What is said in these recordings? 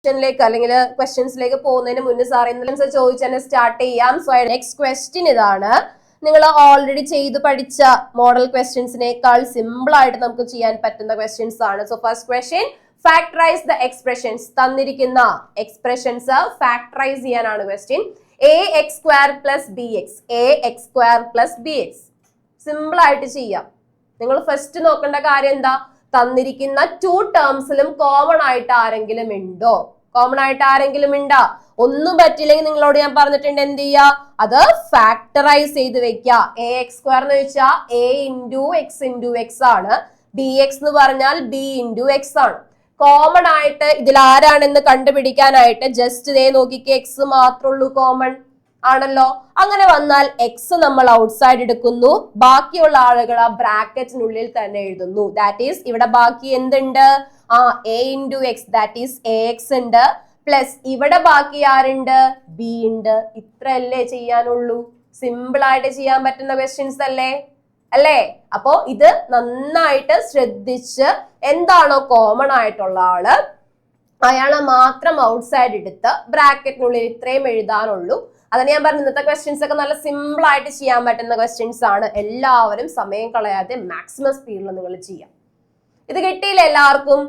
അല്ലെങ്കിൽ ക്വസ്റ്റ്യൻസിലേക്ക് പോകുന്നതിന് മുന്നേ സാർ ഇന്നലെ ചോദിച്ചു തന്നെ സ്റ്റാർട്ട് ചെയ്യാം. സോ നെക്സ്റ്റ് ക്വസ്റ്റ്യൻ ഇതാണ്. നിങ്ങൾ ഓൾറെഡി ചെയ്ത് പഠിച്ച മോഡൽ ക്വസ്റ്റ്യൻസിനേക്കാൾ സിമ്പിൾ ആയിട്ട് നമുക്ക് ചെയ്യാൻ പറ്റുന്ന ക്വസ്റ്റ്യൻസ് ആണ്. So first question, factorise the expressions. തന്നിരിക്കുന്ന എക്സ്പ്രഷൻസ് ഫാക്ടറൈസ് ചെയ്യാനാണ് question. ax² + bx, ax² + bx. Simple ആയിട്ട് ചെയ്യാം. നിങ്ങൾ ഫസ്റ്റ് നോക്കേണ്ട കാര്യം എന്താ? തന്നിരിക്കുന്ന 2 ടേംസിലും കോമൺ ആയിട്ട് ആരെങ്കിലും ഉണ്ടോ? കോമൺ ആയിട്ട് ആരെങ്കിലും ഉണ്ടോ? ഒന്നും പറ്റില്ലെങ്കിൽ നിങ്ങളോട് ഞാൻ പറഞ്ഞിട്ടുണ്ട് എന്ത് ചെയ്യാ? അത് ഫാക്ടറൈസ് ചെയ്ത് വെക്കുക. ax² എന്ന് വെച്ചാൽ a × x × x ആണ്. bx എന്ന് പറഞ്ഞാൽ b × x ആണ്. കോമൺ ആയിട്ട് ഇതിൽ ആരാണെന്ന് കണ്ടുപിടിക്കാനായിട്ട് ജസ്റ്റ് ഇതേ നോക്കിക്കേ, x മാത്രമേ ഉള്ളൂ കോമൺ ആണല്ലോ. അങ്ങനെ വന്നാൽ എക്സ് നമ്മൾ ഔട്ട്സൈഡ് എടുക്കുന്നു, ബാക്കിയുള്ള ആളുകൾ ആ ബ്രാക്കറ്റിനുള്ളിൽ തന്നെ എഴുതുന്നു. ദാറ്റ് ഈസ് ഇവിടെ ബാക്കി എന്തുണ്ട്? a × x, that is ax ഉണ്ട്, പ്ലസ് ഇവിടെ ബാക്കി ആരുണ്ട്? b ഉണ്ട്. ഇത്രയല്ലേ ചെയ്യാനുള്ളൂ. സിമ്പിൾ ആയിട്ട് ചെയ്യാൻ പറ്റുന്ന ക്വസ്റ്റ്യൻസ് അല്ലേ? അപ്പോ ഇത് നന്നായിട്ട് ശ്രദ്ധിച്ച് എന്താണോ കോമൺ ആയിട്ടുള്ള ആള് അയാളെ മാത്രം ഔട്ട്സൈഡ് എടുത്ത് ബ്രാക്കറ്റിനുള്ളിൽ ഇത്രയും എഴുതാനുള്ളൂ. അതാണ് ഞാൻ പറഞ്ഞ ഇന്നത്തെ ക്വസ്റ്റ്യൻസ് ഒക്കെ നല്ല സിമ്പിൾ ആയിട്ട് ചെയ്യാൻ പറ്റുന്ന ക്വസ്റ്റ്യൻസ് ആണ്. എല്ലാവരും സമയം കളയാതെ മാക്സിമം സ്പീഡിൽ നിങ്ങൾ ചെയ്യാം. ഇത് കിട്ടിയില്ലേ എല്ലാവർക്കും?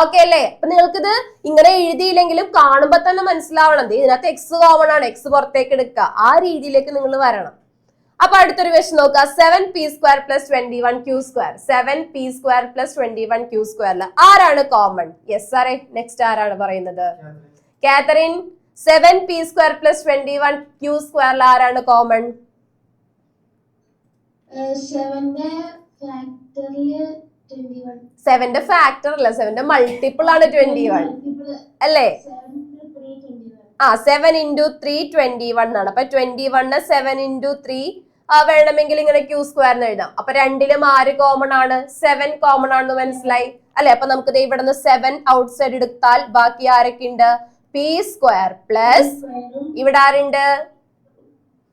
ഓക്കെ അല്ലേ? അപ്പൊ നിങ്ങൾക്കിത് ഇങ്ങനെ എഴുതിയില്ലെങ്കിലും കാണുമ്പോ തന്നെ മനസ്സിലാവണം ഇതിനകത്ത് എക്സ് കോമൺ ആണ്, എക്സ് പുറത്തേക്ക് എടുക്കുക. ആ രീതിയിലേക്ക് നിങ്ങൾ വരണം. അപ്പൊ അടുത്തൊരു ക്വസ്റ്റ്യൻ നോക്കുക. 7p² + 21q². 7p² + 21q² ആരാണ് കോമൺ? യെസ് സാറേ, നെക്സ്റ്റ് ആരാണ് പറയുന്നത്? കാതറിൻ. 7p² + 21q² ആരാണ് കോമൺ? 7ന്റെ ഫാക്ടർ അല്ല, 7ന്റെ മൾട്ടിപ്പിൾ ആണ് 21 അല്ലേ? 7 × 3 21 ആണ്. അപ്പൊ 21 7 × 3 വേണമെങ്കിൽ ഇങ്ങനെ q² എന്ന് എഴുതാം. അപ്പൊ രണ്ടിലും ആര് കോമൺ ആണ്? 7 കോമൺ ആണെന്ന് മനസ്സിലായി അല്ലെ? അപ്പൊ നമുക്ക് ഇവിടെ നിന്ന് 7 ഔട്ട്സൈഡ് എടുത്താൽ ബാക്കി ആരൊക്കെ ഉണ്ട്? p² പ്ലസ് ഇവിടെ ആരുണ്ട്?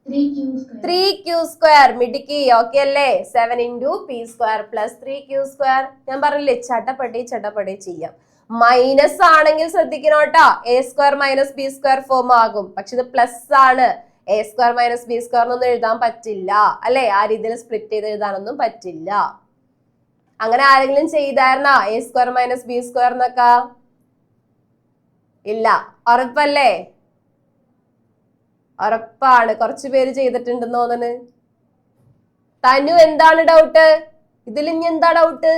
3q². മിടുക്കി. ഓക്കെ അല്ലേ? 7 × p² + 3q². ഞാൻ പറഞ്ഞില്ലേ ചട്ടപ്പടി ചെയ്യാം. മൈനസ് ആണെങ്കിൽ ശ്രദ്ധിക്കണോട്ടാ, a² - b² ഫോം ആകും. പക്ഷെ ഇത് പ്ലസ് ആണ്. a² - b² എന്നൊന്നും എഴുതാൻ പറ്റില്ല അല്ലെ? ആ രീതിയിൽ സ്പ്ലിറ്റ് ചെയ്ത് എഴുതാനൊന്നും പറ്റില്ല. അങ്ങനെ ആരെങ്കിലും ചെയ്തായിരുന്നാ a² - b² എന്നൊക്കെ? ഇല്ല. ഉറപ്പല്ലേ? ഉറപ്പാണ്. കുറച്ചു പേര് ചെയ്തിട്ടുണ്ടെന്ന് തോന്നുന്നു. തനു, എന്താണ് ഡൗട്ട്? ഇതിൽ ഇനി എന്താ ഡൗട്ട്?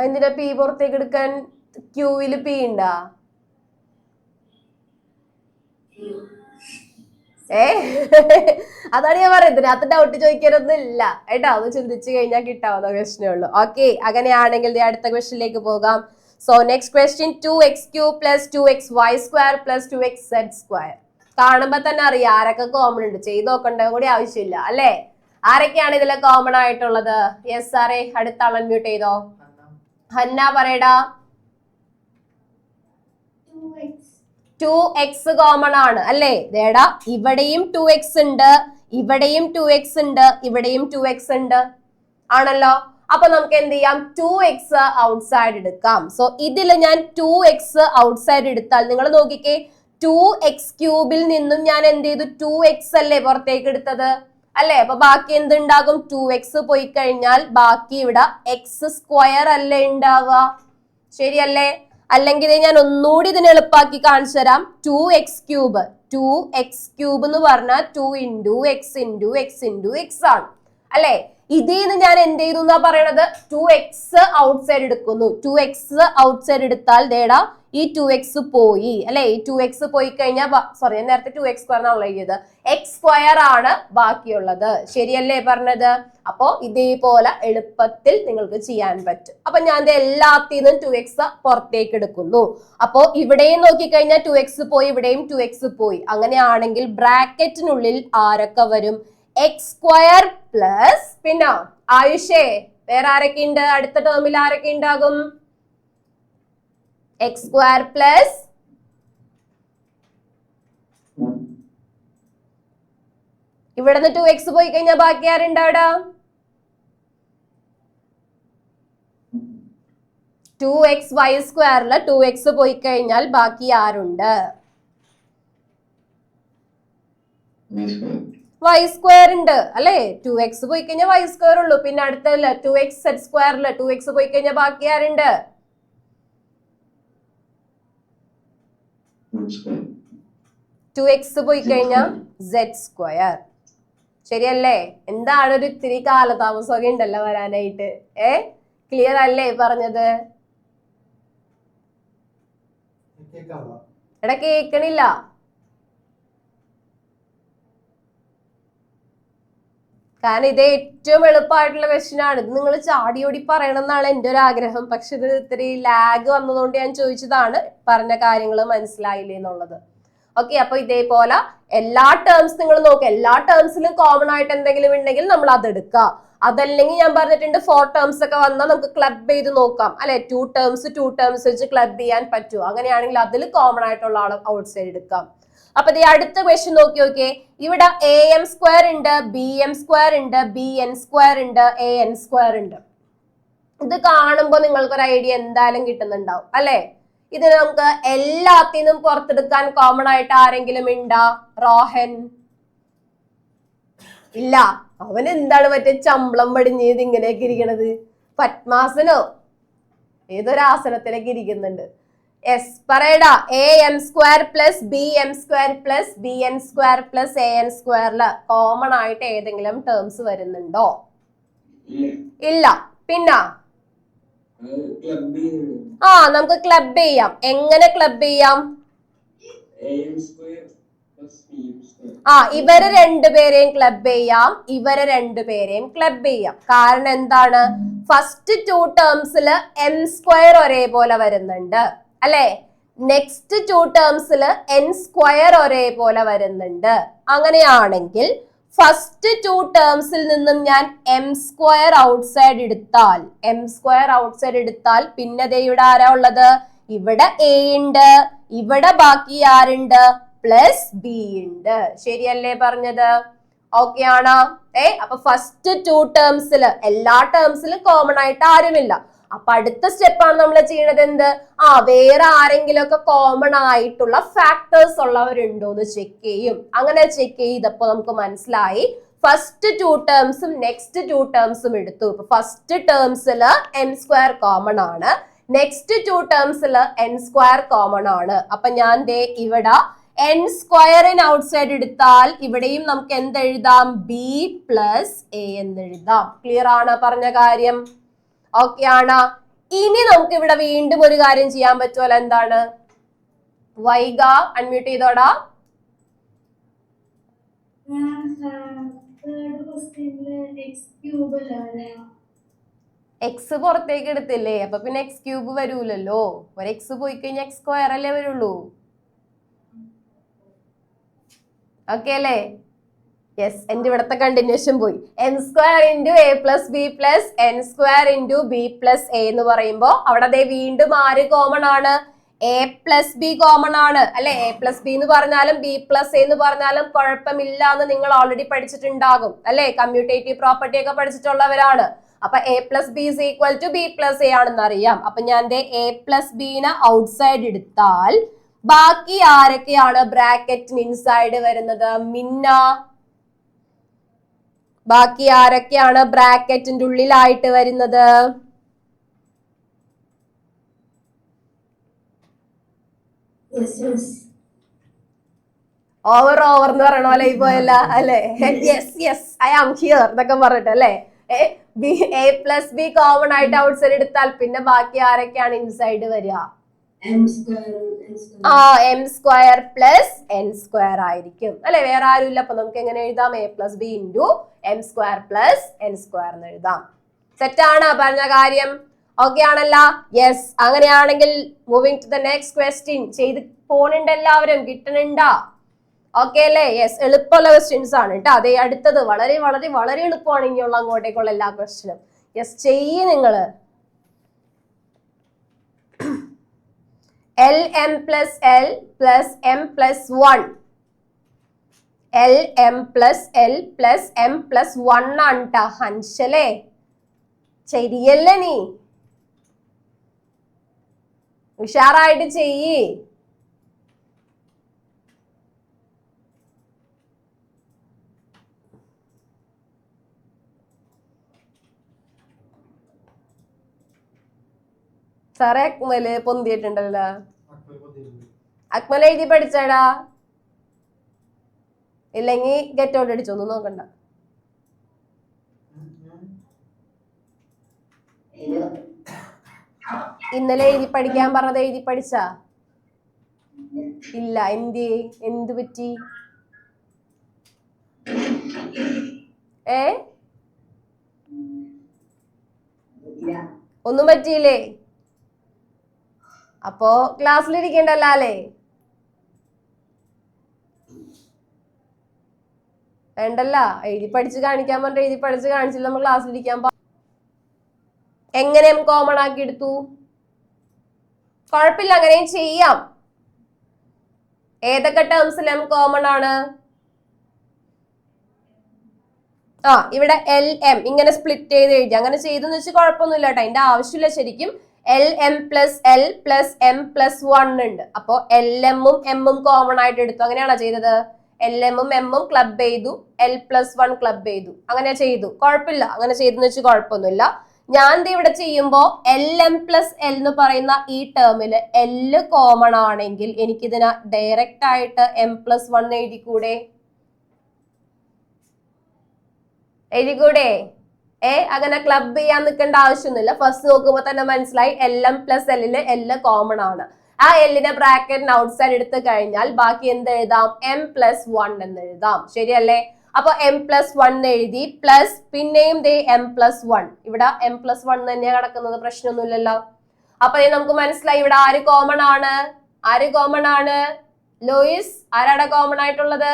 എന്തിനാ പി പുറത്തേക്ക് എടുക്കാൻ? ക്യൂവില് പി ഉണ്ടാ? അതാണ് ഞാൻ പറയുന്നത്, ഇതിനകത്ത് ഡൗട്ട് ചോദിക്കാനൊന്നും ഇല്ല കേട്ടോ. അത് ചിന്തിച്ചു കഴിഞ്ഞാൽ കിട്ടാവുന്ന ക്വസ്റ്റ്യനേ ഉള്ളൂ. ഓക്കെ, അങ്ങനെയാണെങ്കിൽ അടുത്ത ക്വസ്റ്റ്യനിലേക്ക് പോകാം. So next question, 2x³ + 2xy² + 2xz². കാണുമ്പോ തന്നെ അറിയാം ആരൊക്കെ കോമൺ ഉണ്ട്. ചെയ്ത് നോക്കേണ്ട കൂടി ആവശ്യമില്ല അല്ലെ? ആരൊക്കെയാണ് ഇതിലെ കോമൺ ആയിട്ടുള്ളത്? യെസ് സാറേ, അടുത്ത ആൾ അൺമ്യൂട്ട് ചെയ്തോ. ഹന്ന പറയടാ. 2x കോമൺ ആണ് അല്ലേ? ദേടാ, ഇവിടെയും 2x ഉണ്ട്, ഇവിടെയും 2x ഉണ്ട്, ഇവിടെയും 2x ഉണ്ട് ആണല്ലോ. അപ്പൊ നമുക്ക് എന്ത് ചെയ്യാം? 2x ഔട്ട്സൈഡ് എടുക്കാം. സോ ഇതിൽ ഞാൻ 2x ഔട്ട്സൈഡ് എടുത്താൽ നിങ്ങൾ നോക്കിക്കേ, 2x³ നിന്നും ഞാൻ എന്ത് ചെയ്തു? 2x അല്ലേ പുറത്തേക്ക് എടുത്തത് അല്ലെ? അപ്പൊ ബാക്കി എന്തുണ്ടാകും? 2x പോയി കഴിഞ്ഞാൽ ബാക്കി ഇവിടെ x² അല്ലേ ഉണ്ടാവുക? ശരിയല്ലേ? അല്ലെങ്കിൽ ഞാൻ ഒന്നുകൂടി ഇതിനെ എളുപ്പാക്കി കാണിച്ചു തരാം. 2x³ 2x³ എന്ന് പറഞ്ഞാൽ 2 × x × x × x ആണ് അല്ലെ? ഇതിൽ നിന്ന് ഞാൻ എന്ത് ചെയ്തു എന്നാ പറയണത്? 2x ഔട്ട്സൈഡ് എടുക്കുന്നു. 2x ഔട്ട്സൈഡ് എടുത്താൽ ദേടാ ഈ 2x പോയി അല്ലെ? ഈ 2x പോയി കഴിഞ്ഞാൽ സോറി, ഞാൻ നേരത്തെ 2x² എന്നാണല്ലോ എഴുതിയത്. x² ആണ് ബാക്കിയുള്ളത്. ശരിയല്ലേ പറഞ്ഞത്? അപ്പോ ഇതേപോലെ എളുപ്പത്തിൽ നിങ്ങൾക്ക് ചെയ്യാൻ പറ്റും. അപ്പൊ ഞാൻ എല്ലാത്തിൽ നിന്നും 2x പുറത്തേക്ക് എടുക്കുന്നു. അപ്പോ ഇവിടെയും നോക്കിക്കഴിഞ്ഞാൽ 2x പോയി, ഇവിടെയും 2x പോയി. അങ്ങനെയാണെങ്കിൽ ബ്രാക്കറ്റിനുള്ളിൽ ആരൊക്കെ വരും? x² പ്ലസ് പിന്നെ ആയുഷേ വേറെ ആരൊക്കെ ഉണ്ട്? അടുത്ത ടേമിൽ ആരൊക്കെ ഉണ്ടാകും? x² പ്ലസ് ഇവിടെ നിന്ന് 2x പോയി കഴിഞ്ഞാൽ ബാക്കി ആരുണ്ട് അവിടെ? 2xy²ല് 2x പോയി കഴിഞ്ഞാൽ ബാക്കി ആരുണ്ട്? y² ഉണ്ട് അല്ലെ? 2x പോയി കഴിഞ്ഞാൽ y² ഉള്ളൂ. പിന്നെ അടുത്തല്ല 2xz²ല് 2x പോയി കഴിഞ്ഞാൽ ബാക്കി ആരുണ്ട്? 2x പോയി കഴിഞ്ഞാൽ z². ശരിയല്ലേ? എന്താണ് ഒരു ഇത്തിരി കാലതാമസമൊക്കെ ഉണ്ടല്ലോ വരാനായിട്ട്. ക്ലിയർ അല്ലേ പറഞ്ഞത്? എടാ കേക്കണില്ല. കാരണം ഇത് ഏറ്റവും എളുപ്പമായിട്ടുള്ള ക്വസ്റ്റ്യൻ ആണ്. ഇത് നിങ്ങൾ ചാടിയോടി പറയണം എന്നാണ് എൻ്റെ ഒരു ആഗ്രഹം. പക്ഷെ ഇത് ഇത്തിരി ലാഗ് വന്നതുകൊണ്ട് ഞാൻ ചോദിച്ചതാണ്, പറഞ്ഞ കാര്യങ്ങൾ മനസ്സിലായില്ലേ എന്നുള്ളത്. ഓക്കെ, അപ്പൊ ഇതേപോലെ എല്ലാ ടേംസ് നിങ്ങൾ നോക്കുക. എല്ലാ ടേംസിലും കോമൺ ആയിട്ട് എന്തെങ്കിലും ഉണ്ടെങ്കിൽ നമ്മൾ അത് എടുക്കുക. അതല്ലെങ്കിൽ ഞാൻ പറഞ്ഞിട്ടുണ്ട് 4 ടേംസ് ഒക്കെ വന്നാൽ നമുക്ക് ക്ലബ് ചെയ്ത് നോക്കാം അല്ലെ? 2 ടേംസ് വെച്ച് ക്ലബ് ചെയ്യാൻ പറ്റുമോ? അങ്ങനെയാണെങ്കിൽ അതിൽ കോമൺ ആയിട്ടുള്ള ആൾ ഔട്ട് സൈഡ് എടുക്കാം. അപ്പൊ ഈ അടുത്ത ക്വസ്റ്റ്യൻ നോക്കിയോക്കെ. ഇവിടെ am² ഉണ്ട്, bm² ഉണ്ട്, bn² ഉണ്ട്, an² ഉണ്ട്. ഇത് കാണുമ്പോൾ നിങ്ങൾക്കൊരു ഐഡിയ എന്തായാലും കിട്ടുന്നുണ്ടാവും അല്ലെ? ഇത് നമുക്ക് എല്ലാത്തിനും പുറത്തെടുക്കാൻ കോമൺ ആയിട്ട് ആരെങ്കിലും ഉണ്ടാ? റോഹൻ ഇല്ല. അവൻ എന്താണ് മറ്റേ ചമ്പളം പടിഞ്ഞത് ഇങ്ങനെയൊക്കെ ഇരിക്കണത്? പത്മാസനോ ഏതൊരു ആസനത്തിലൊക്കെ ഇരിക്കുന്നുണ്ട്. യെസ് പറയടാ. am² plus bm² plus bn² plus an² common ആയിട്ട് ഏതെങ്കിലും ടേംസ് വരുന്നുണ്ടോ? ഇല്ല. പിന്നെ നമുക്ക് ക്ലബ് ചെയ്യാം. എങ്ങനെ ക്ലബ് ചെയ്യാം? ഇവരെ രണ്ടുപേരെയും ക്ലബ് ചെയ്യാം, ഇവരെ രണ്ടുപേരെയും ക്ലബ് ചെയ്യാം. കാരണം എന്താണ്? ഫസ്റ്റ് 2 ടേംസിൽ m² ഒരേപോലെ വരുന്നുണ്ട് അല്ലെ? നെക്സ്റ്റ് 2 ടേംസിൽ n² ഒരേപോലെ വരുന്നുണ്ട്. അങ്ങനെയാണെങ്കിൽ ഫസ്റ്റ് 2 ടേംസിൽ നിന്നും ഞാൻ m² ഔട്ട്സൈഡ് എടുത്താൽ പിന്നെ ദേ ഇവിടെ ആരാ ഉള്ളത്? ഇവിടെ a ഉണ്ട്, ഇവിടെ ബാക്കി ആരുണ്ട്? പ്ലസ് b ഉണ്ട്. ശരിയല്ലേ പറഞ്ഞത്? ഓക്കെ ആണോ? അപ്പൊ ഫസ്റ്റ് 2 ടേംസിൽ എല്ലാ ടേംസിലും കോമൺ ആയിട്ട് ആരുമില്ല. അപ്പൊ അടുത്ത സ്റ്റെപ്പാണ് നമ്മൾ ചെയ്യുന്നത്. എന്ത്? വേറെ ആരെങ്കിലും ഒക്കെ കോമൺ ആയിട്ടുള്ള ഫാക്ടേഴ്സ് ഉള്ളവരുണ്ടോ എന്ന് ചെക്ക് ചെയ്യും. അങ്ങനെ ചെക്ക് ചെയ്തപ്പോ നമുക്ക് മനസ്സിലായി ഫസ്റ്റ് 2 ടേംസും നെക്സ്റ്റ് 2 ടേംസും എടുത്തു. ഇപ്പൊ ഫസ്റ്റ് ടേംസിൽ n² കോമൺ ആണ്, നെക്സ്റ്റ് 2 ടേംസിൽ n² കോമൺ ആണ്. അപ്പൊ ഞാൻ ദേ ഇവിടെ n² ഔട്ട്സൈഡ് എടുത്താൽ ഇവിടെയും നമുക്ക് എന്ത് എഴുതാം? b പ്ലസ് a എന്ന് എഴുതാം. ക്ലിയർ ആണ് പറഞ്ഞ കാര്യം? ഓക്കെ ആണ്. ഇനി നമുക്ക് ഇവിടെ വീണ്ടും ഒരു കാര്യം ചെയ്യാൻ പറ്റുമല്ലോ. എന്താണ്? വൈഗ അൺമ്യൂട്ട് ചെയ്തോടാ. x പുറത്തേക്ക് എടുത്തില്ലേ? അപ്പൊ പിന്നെ x³ വരൂലല്ലോ. ഒരു x പോയി കഴിഞ്ഞാൽ x² അല്ലേ വരുള്ളൂ. ഓക്കെ അല്ലേ? യെസ്, എന്റെ ഇവിടത്തെ കണ്ടിന്യൂഷൻ പോയി. n² into a plus B plus n² into B plus A എന്ന് പറയുമ്പോ അവിടെ ദേ വീണ്ടും ആര് കോമൺ ആണ്? a പ്ലസ് ബി കോമൺ ആണ് അല്ലെ? a പ്ലസ് ബി എന്ന് പറഞ്ഞാലും b പ്ലസ് എ എന്ന് പറഞ്ഞാലും കുഴപ്പമില്ല എന്ന് നിങ്ങൾ ഓൾറെഡി പഠിച്ചിട്ടുണ്ടാകും അല്ലെ? കമ്മ്യൂട്ടേറ്റീവ് പ്രോപ്പർട്ടി ഒക്കെ പഠിച്ചിട്ടുള്ളവരാണ്. അപ്പൊ a plus B is equal to B plus A ആണെന്ന് അറിയാം. അപ്പൊ ഞാൻ ദേ a പ്ലസ് ബിനെ ഔട്ട്സൈഡ് എടുത്താൽ ബാക്കി ആരൊക്കെയാണ് ബ്രാക്കറ്റിന് ഇൻസൈഡ് വരുന്നത്? മിന്ന. ബാക്കി ആരൊക്കെയാണ് ബ്രാക്കറ്റിന്റെ ഉള്ളിലായിട്ട് വരുന്നത്? ഓവർ എന്ന് പറയണ പോലെ പോയല്ല അല്ലെ? യെസ് ഐ ആം ഹിയർ എന്നൊക്കെ പറഞ്ഞിട്ട് അല്ലെ? a പ്ലസ് ബി കോമൺ ആയിട്ട് ഔട്ട്സൈഡ് എടുത്താൽ പിന്നെ ബാക്കി ആരൊക്കെയാണ് ഇൻസൈഡ് വരിക? m² പ്ലസ് n² ആയിരിക്കും അല്ലെ? വേറെ ആരും ഇല്ല. അപ്പൊ നമുക്ക് എങ്ങനെ എഴുതാം? a plus B into m² plus n² എന്ന് എഴുതാം. സെറ്റാണ് പറഞ്ഞ കാര്യം? ഓക്കെ ആണല്ലോ? യെസ്. അങ്ങനെയാണെങ്കിൽ moving to the next question. ചെയ്ത് പോണുണ്ട് എല്ലാവരും? കിട്ടണുണ്ടാ? ഓക്കെ അല്ലേ? യെസ്, എളുപ്പമുള്ള ക്വസ്റ്റ്യൻസ് ആണ് കേട്ടോ. അതേ അടുത്തത് വളരെ വളരെ വളരെ എളുപ്പമാണ്. ഇനിയുള്ള അങ്ങോട്ടേക്കുള്ള എല്ലാ ക്വസ്റ്റ്യനും യെസ് ചെയ്യ് നിങ്ങള്. lm plus l plus m plus 1 LM+L+M+1 ആണ് ട്ടാ ഹൻഷലേ. ശരിയല്ലേ? നീ ഉഷാറായിട്ട് ചെയ്യ്. സാറേ അക്മല് പൊന്തിയിട്ടുണ്ടല്ലോ. അക്മൽ എഴുതി പഠിച്ചാടാ, ഇല്ലെങ്കി ഗെറ്റ് ഔട്ട് അടിച്ചൊന്നും നോക്കണ്ട. ഇന്നലെ എഴുതി പഠിക്കാൻ പറഞ്ഞത് എഴുതി പഠിച്ചാ? ഇല്ല. എന്ത് പറ്റി? ഒന്നും പറ്റിയില്ലേ? അപ്പോ ക്ലാസ്സിലിരിക്കണ്ടല്ലോ അല്ലേ? വേണ്ടല്ല. എഴുതി പഠിച്ച് കാണിക്കാൻ പറഞ്ഞിട്ട് എഴുതി പഠിച്ച് കാണിച്ചില്ല, നമ്മൾ ക്ലാസ്സിലിരിക്കാൻ. എങ്ങനെ കോമൺ ആക്കി എടുത്തു? കുഴപ്പമില്ല, അങ്ങനെയും ചെയ്യാം. ഏതൊക്കെ ടേംസിൽ എം കോമൺ ആണ്? ഇവിടെ LM ഇങ്ങനെ സ്പ്ലിറ്റ് ചെയ്ത് എഴുതി. അങ്ങനെ ചെയ്തെന്ന് വെച്ച് കുഴപ്പമൊന്നുമില്ല കേട്ടോ, അതിന്റെ ആവശ്യമില്ല ശരിക്കും. LM+L+M+1 ഉണ്ട്. അപ്പോ LM-ഉം M-ഉം കോമൺ ആയിട്ട് എടുത്തു. അങ്ങനെയാണോ ചെയ്തത്? LM-ഉം M-ഉം ക്ലബ് ചെയ്തു, L+1 ക്ലബ് ചെയ്തു. അങ്ങനെ ചെയ്തു, കുഴപ്പമില്ല. അങ്ങനെ ചെയ്തെന്ന് വെച്ച് കുഴപ്പമൊന്നുമില്ല. ഞാൻ ഇവിടെ ചെയ്യുമ്പോ LM+L എന്ന് പറയുന്ന ഈ ടേമില് L കോമൺ ആണെങ്കിൽ എനിക്കിതിനെ ഡയറക്റ്റ് ആയിട്ട് M+1 എഴുതിക്കൂടെ? എഴുതിക്കൂടെ? അങ്ങനെ ക്ലബ് ചെയ്യാൻ നിൽക്കേണ്ട ആവശ്യമൊന്നുമില്ല. ഫസ്റ്റ് നോക്കുമ്പോ തന്നെ മനസ്സിലായി LM+L-ല് L കോമൺ ആണ്. ആ L-നെ ബ്രാക്കറ്റിന് ഔട്ട് സൈഡ് എടുത്തു കഴിഞ്ഞാൽ ബാക്കി എന്ത് എഴുതാം? M+1 എന്ന് എഴുതാം. ശരിയല്ലേ? അപ്പൊ M+1 എഴുതി, പ്ലസ് പിന്നെയും M+1. ഇവിടെ M+1 തന്നെയാണ് കിടക്കുന്നത്, പ്രശ്നമൊന്നുമില്ലല്ലോ. അപ്പൊ നമുക്ക് മനസ്സിലായി ഇവിടെ ആര് കോമൺ ആണ്? ആര് കോമൺ ആണ്? ലൂയിസ്, ആരാണ് കോമൺ ആയിട്ടുള്ളത്?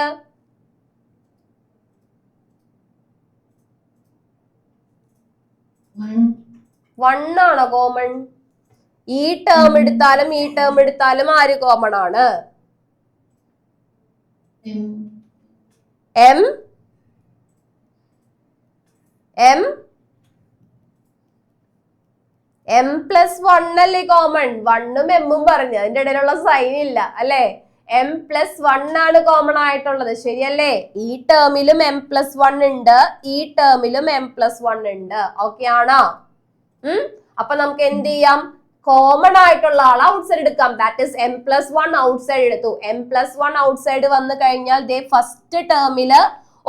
വൺ ആണോ കോമൺ? ഈ ടേം എടുത്താലും ഈ ടേം എടുത്താലും ആര് കോമൺ ആണ്? M+1 അല്ലേ കോമൺ? 1ഉം M-ഉം പറഞ്ഞു, അതിന്റെ ഇടയിലുള്ള സൈൻ ഇല്ല അല്ലെ? M+1 ആണ് കോമൺ ആയിട്ടുള്ളത്, ശരിയല്ലേ? ഈ ടേമിലും M+1 ഉണ്ട്, ഈ ടേമിലും M+1 ഉണ്ട്. ഓക്കെ ആണോ? അപ്പൊ നമുക്ക് എന്ത് ചെയ്യാം? കോമൺ ആയിട്ടുള്ള ആളെ ഔട്ട് സൈഡ് എടുക്കാം. That is M+1 out side എടുത്തു. M+1 ഔട്ട് സൈഡ് വന്നു കഴിഞ്ഞാൽ ഫസ്റ്റ് ടേമില്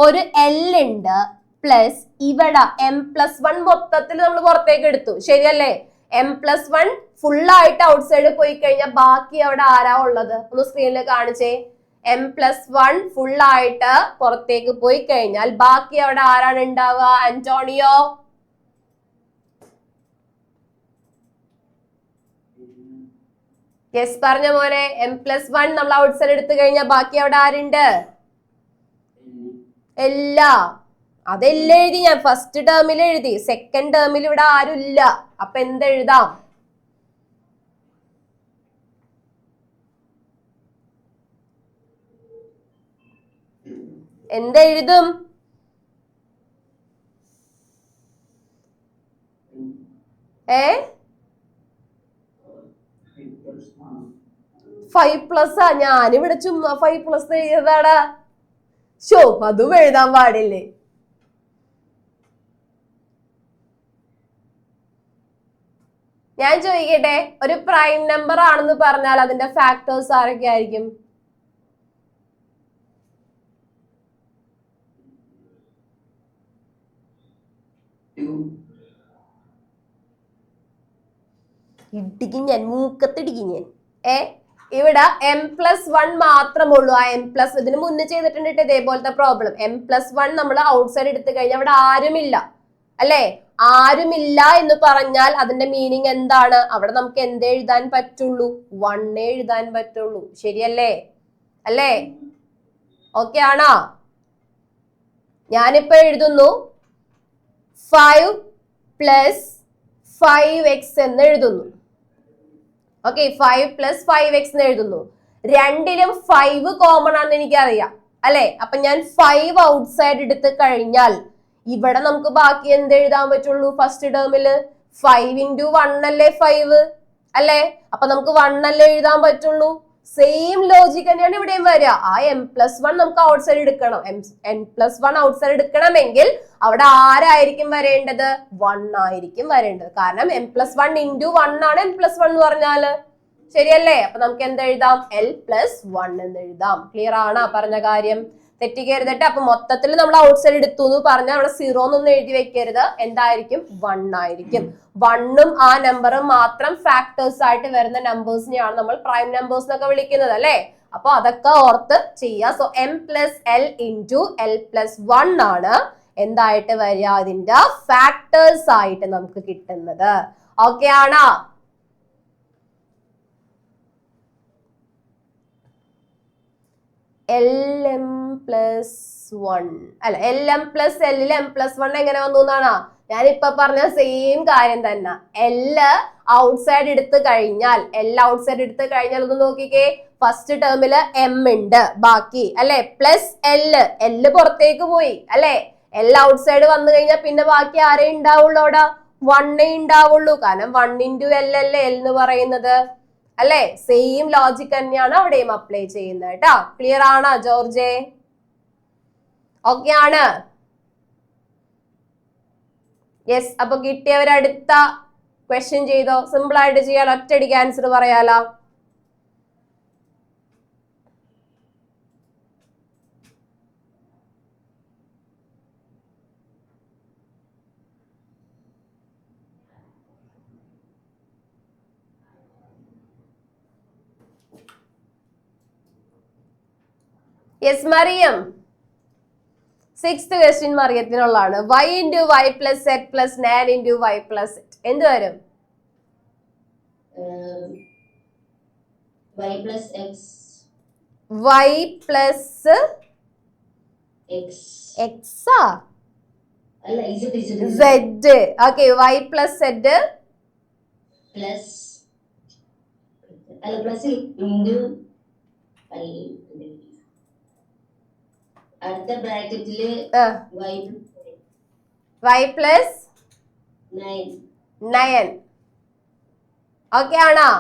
ഒരു L ഉണ്ട്, പ്ലസ് ഇവിടെ M+1 മൊത്തത്തിൽ നമ്മൾ പുറത്തേക്ക് എടുത്തു, ശരിയല്ലേ? M+1 ഫുൾ ആയിട്ട് ഔട്ട് സൈഡ് പോയി കഴിഞ്ഞാൽ ബാക്കി അവിടെ ആരാ ഉള്ളത്? ഒന്ന് സ്ക്രീനിൽ കാണിച്ചേ. M+1 ഫുൾ ആയിട്ട് പുറത്തേക്ക് പോയി കഴിഞ്ഞാൽ ബാക്കി അവിടെ ആരാണ് ഉണ്ടാവുക? ആന്റോണിയോ, യെസ് പറഞ്ഞ പോലെ. M+1 നമ്മൾ ഔട്ട് സൈഡ് എടുത്തു കഴിഞ്ഞാൽ ബാക്കി അവിടെ ആരുണ്ട്? എല്ലാ. അതെല്ലാം എഴുതി ഞാൻ, ഫസ്റ്റ് ടേമിൽ എഴുതി. സെക്കൻഡ് ടേമിൽ ഇവിടെ ആരും ഇല്ല. അപ്പൊ എന്തെഴുതാം? എന്തെഴുതും? 5+ ഞാനിവിടെ ചുമ്മാ 5+ എഴുതാടാ. ഷോ, അതും എഴുതാൻ പാടില്ലേ? ഞാൻ ചോദിക്കട്ടെ, ഒരു പ്രൈം നമ്പർ ആണെന്ന് പറഞ്ഞാൽ അതിന്റെ ഫാക്ടേഴ്സ് ആരൊക്കെ ആയിരിക്കും? ഇടിക്കും ഞാൻ, മൂക്കത്തിടിക്കും ഞാൻ. ഇവിടെ M+1 മാത്രമുള്ളൂ. ആ M+, ഇതിന് മുന്നേ ചെയ്തിട്ടുണ്ട് ഇതേപോലത്തെ പ്രോബ്ലം. M+1 നമ്മൾ ഔട്ട് സൈഡ് എടുത്തു കഴിഞ്ഞാൽ അവിടെ ആരുമില്ല അല്ലെ? ആരുമില്ല എന്ന് പറഞ്ഞാൽ അതിന്റെ മീനിങ് എന്താണ്? അവിടെ നമുക്ക് എന്ത് എഴുതാൻ പറ്റുള്ളൂ? 1 എഴുതാൻ പറ്റുള്ളൂ, ശരിയല്ലേ? അല്ലേ? ഓക്കെ ആണോ? ഞാനിപ്പോ എഴുതുന്നു 5 + 5x എന്ന് എഴുതുന്നു. ഓക്കെ, 5 + 5x എന്ന് എഴുതുന്നു. രണ്ടിലും 5 കോമൺ ആണെന്ന് എനിക്കറിയാം അല്ലെ? അപ്പൊ ഞാൻ 5 ഔട്ട്സൈഡ് എടുത്ത് കഴിഞ്ഞാൽ ഇവിടെ നമുക്ക് ബാക്കി എന്ത് എഴുതാൻ പറ്റുള്ളൂ? ഫസ്റ്റ് ടേമില് 5 into 1 അല്ലേ 5 അല്ലെ? അപ്പൊ നമുക്ക് 1 അല്ലേ എഴുതാൻ പറ്റുള്ളൂ. സെയിം ലോജിക് തന്നെയാണ് ഇവിടെയും വരിക. ആ m+1 നമുക്ക് ഔട്ട്സൈഡ് എടുക്കണം. n+1 ഔട്ട്സൈഡ് എടുക്കണമെങ്കിൽ അവിടെ ആരായിരിക്കും വരേണ്ടത്? 1 ആയിരിക്കും വരേണ്ടത്. കാരണം m+1 into 1 ആണ് n+1 എന്ന് പറഞ്ഞാല്. ശരിയല്ലേ? അപ്പൊ നമുക്ക് എന്ത് എഴുതാം? l+1 എന്ന് എഴുതാം. ക്ലിയർ ആണ് പറഞ്ഞ കാര്യം? തെറ്റിക്കരുതട്ടെ. അപ്പൊ മൊത്തത്തിൽ നമ്മൾ ഔട്ട്സൈഡ് എടുത്തു എന്ന് പറഞ്ഞാൽ അവിടെ 0 എന്നൊന്നും എഴുതി വെക്കരുത്. എന്തായിരിക്കും? 1 ആയിരിക്കും. 1ഉം ആ നമ്പറും മാത്രം ഫാക്ടേഴ്സ് ആയിട്ട് വരുന്ന നമ്പേഴ്സിനെയാണ് നമ്മൾ പ്രൈം നമ്പേഴ്സ് എന്നൊക്കെ വിളിക്കുന്നത് അല്ലെ? അപ്പൊ അതൊക്കെ ഓർത്ത് ചെയ്യാം. സോ m+l into l+1 ആണ് എന്തായിട്ട് വരിക? ഇതിന്റെ ഫാക്ടേഴ്സ് ആയിട്ട് നമുക്ക് കിട്ടുന്നത്. ഓക്കെ ആണോ? lm+1 അല്ല, lm+l m+1 എങ്ങനെ വന്നു എന്നാണ് ഞാനിപ്പൊ പറഞ്ഞ സെയിം കാര്യം തന്നെ. l ഔട്ട്സൈഡ് എടുത്ത് കഴിഞ്ഞാൽ ഒന്ന് നോക്കിക്കേ. ഫസ്റ്റ് ടേമില് m ഉണ്ട് ബാക്കി അല്ലെ? പ്ലസ് l പുറത്തേക്ക് പോയി അല്ലെ? l ഔട്ട്സൈഡ് വന്നു കഴിഞ്ഞാൽ പിന്നെ ബാക്കി ആരേ ഉണ്ടാവുള്ളൂ? അവിടെ 1 ഉണ്ടാവുള്ളൂ. കാരണം 1 into l അല്ലേ l എന്ന് പറയുന്നത് അല്ലെ? സെയിം ലോജിക് തന്നെയാണ് അവിടെയും അപ്ലൈ ചെയ്യുന്നത് കേട്ടോ. ക്ലിയർ ആണോ ജോർജെ? ഓക്കെ ആണ്? യെസ്. അപ്പൊ കിട്ടിയവർ അടുത്ത ക്വസ്റ്റ്യൻ ചെയ്തോ. സിമ്പിൾ ആയിട്ട് ചെയ്യാൻ ഒറ്റയടിക്ക് ആൻസർ പറയാലോ. യെസ് മറിയം. 6th ക്വസ്റ്റ്യൻ മറിയത്തിനുള്ളതാണ്. y into y plus z plus 9 into y plus z എന്ത് വരും? y plus x. y plus x. x അല്ല z. Okay, y plus z plus അല്ല plus into അടുത്ത ബ്രാക്കറ്റില് y plus 9. ഓക്കെ ആണോ?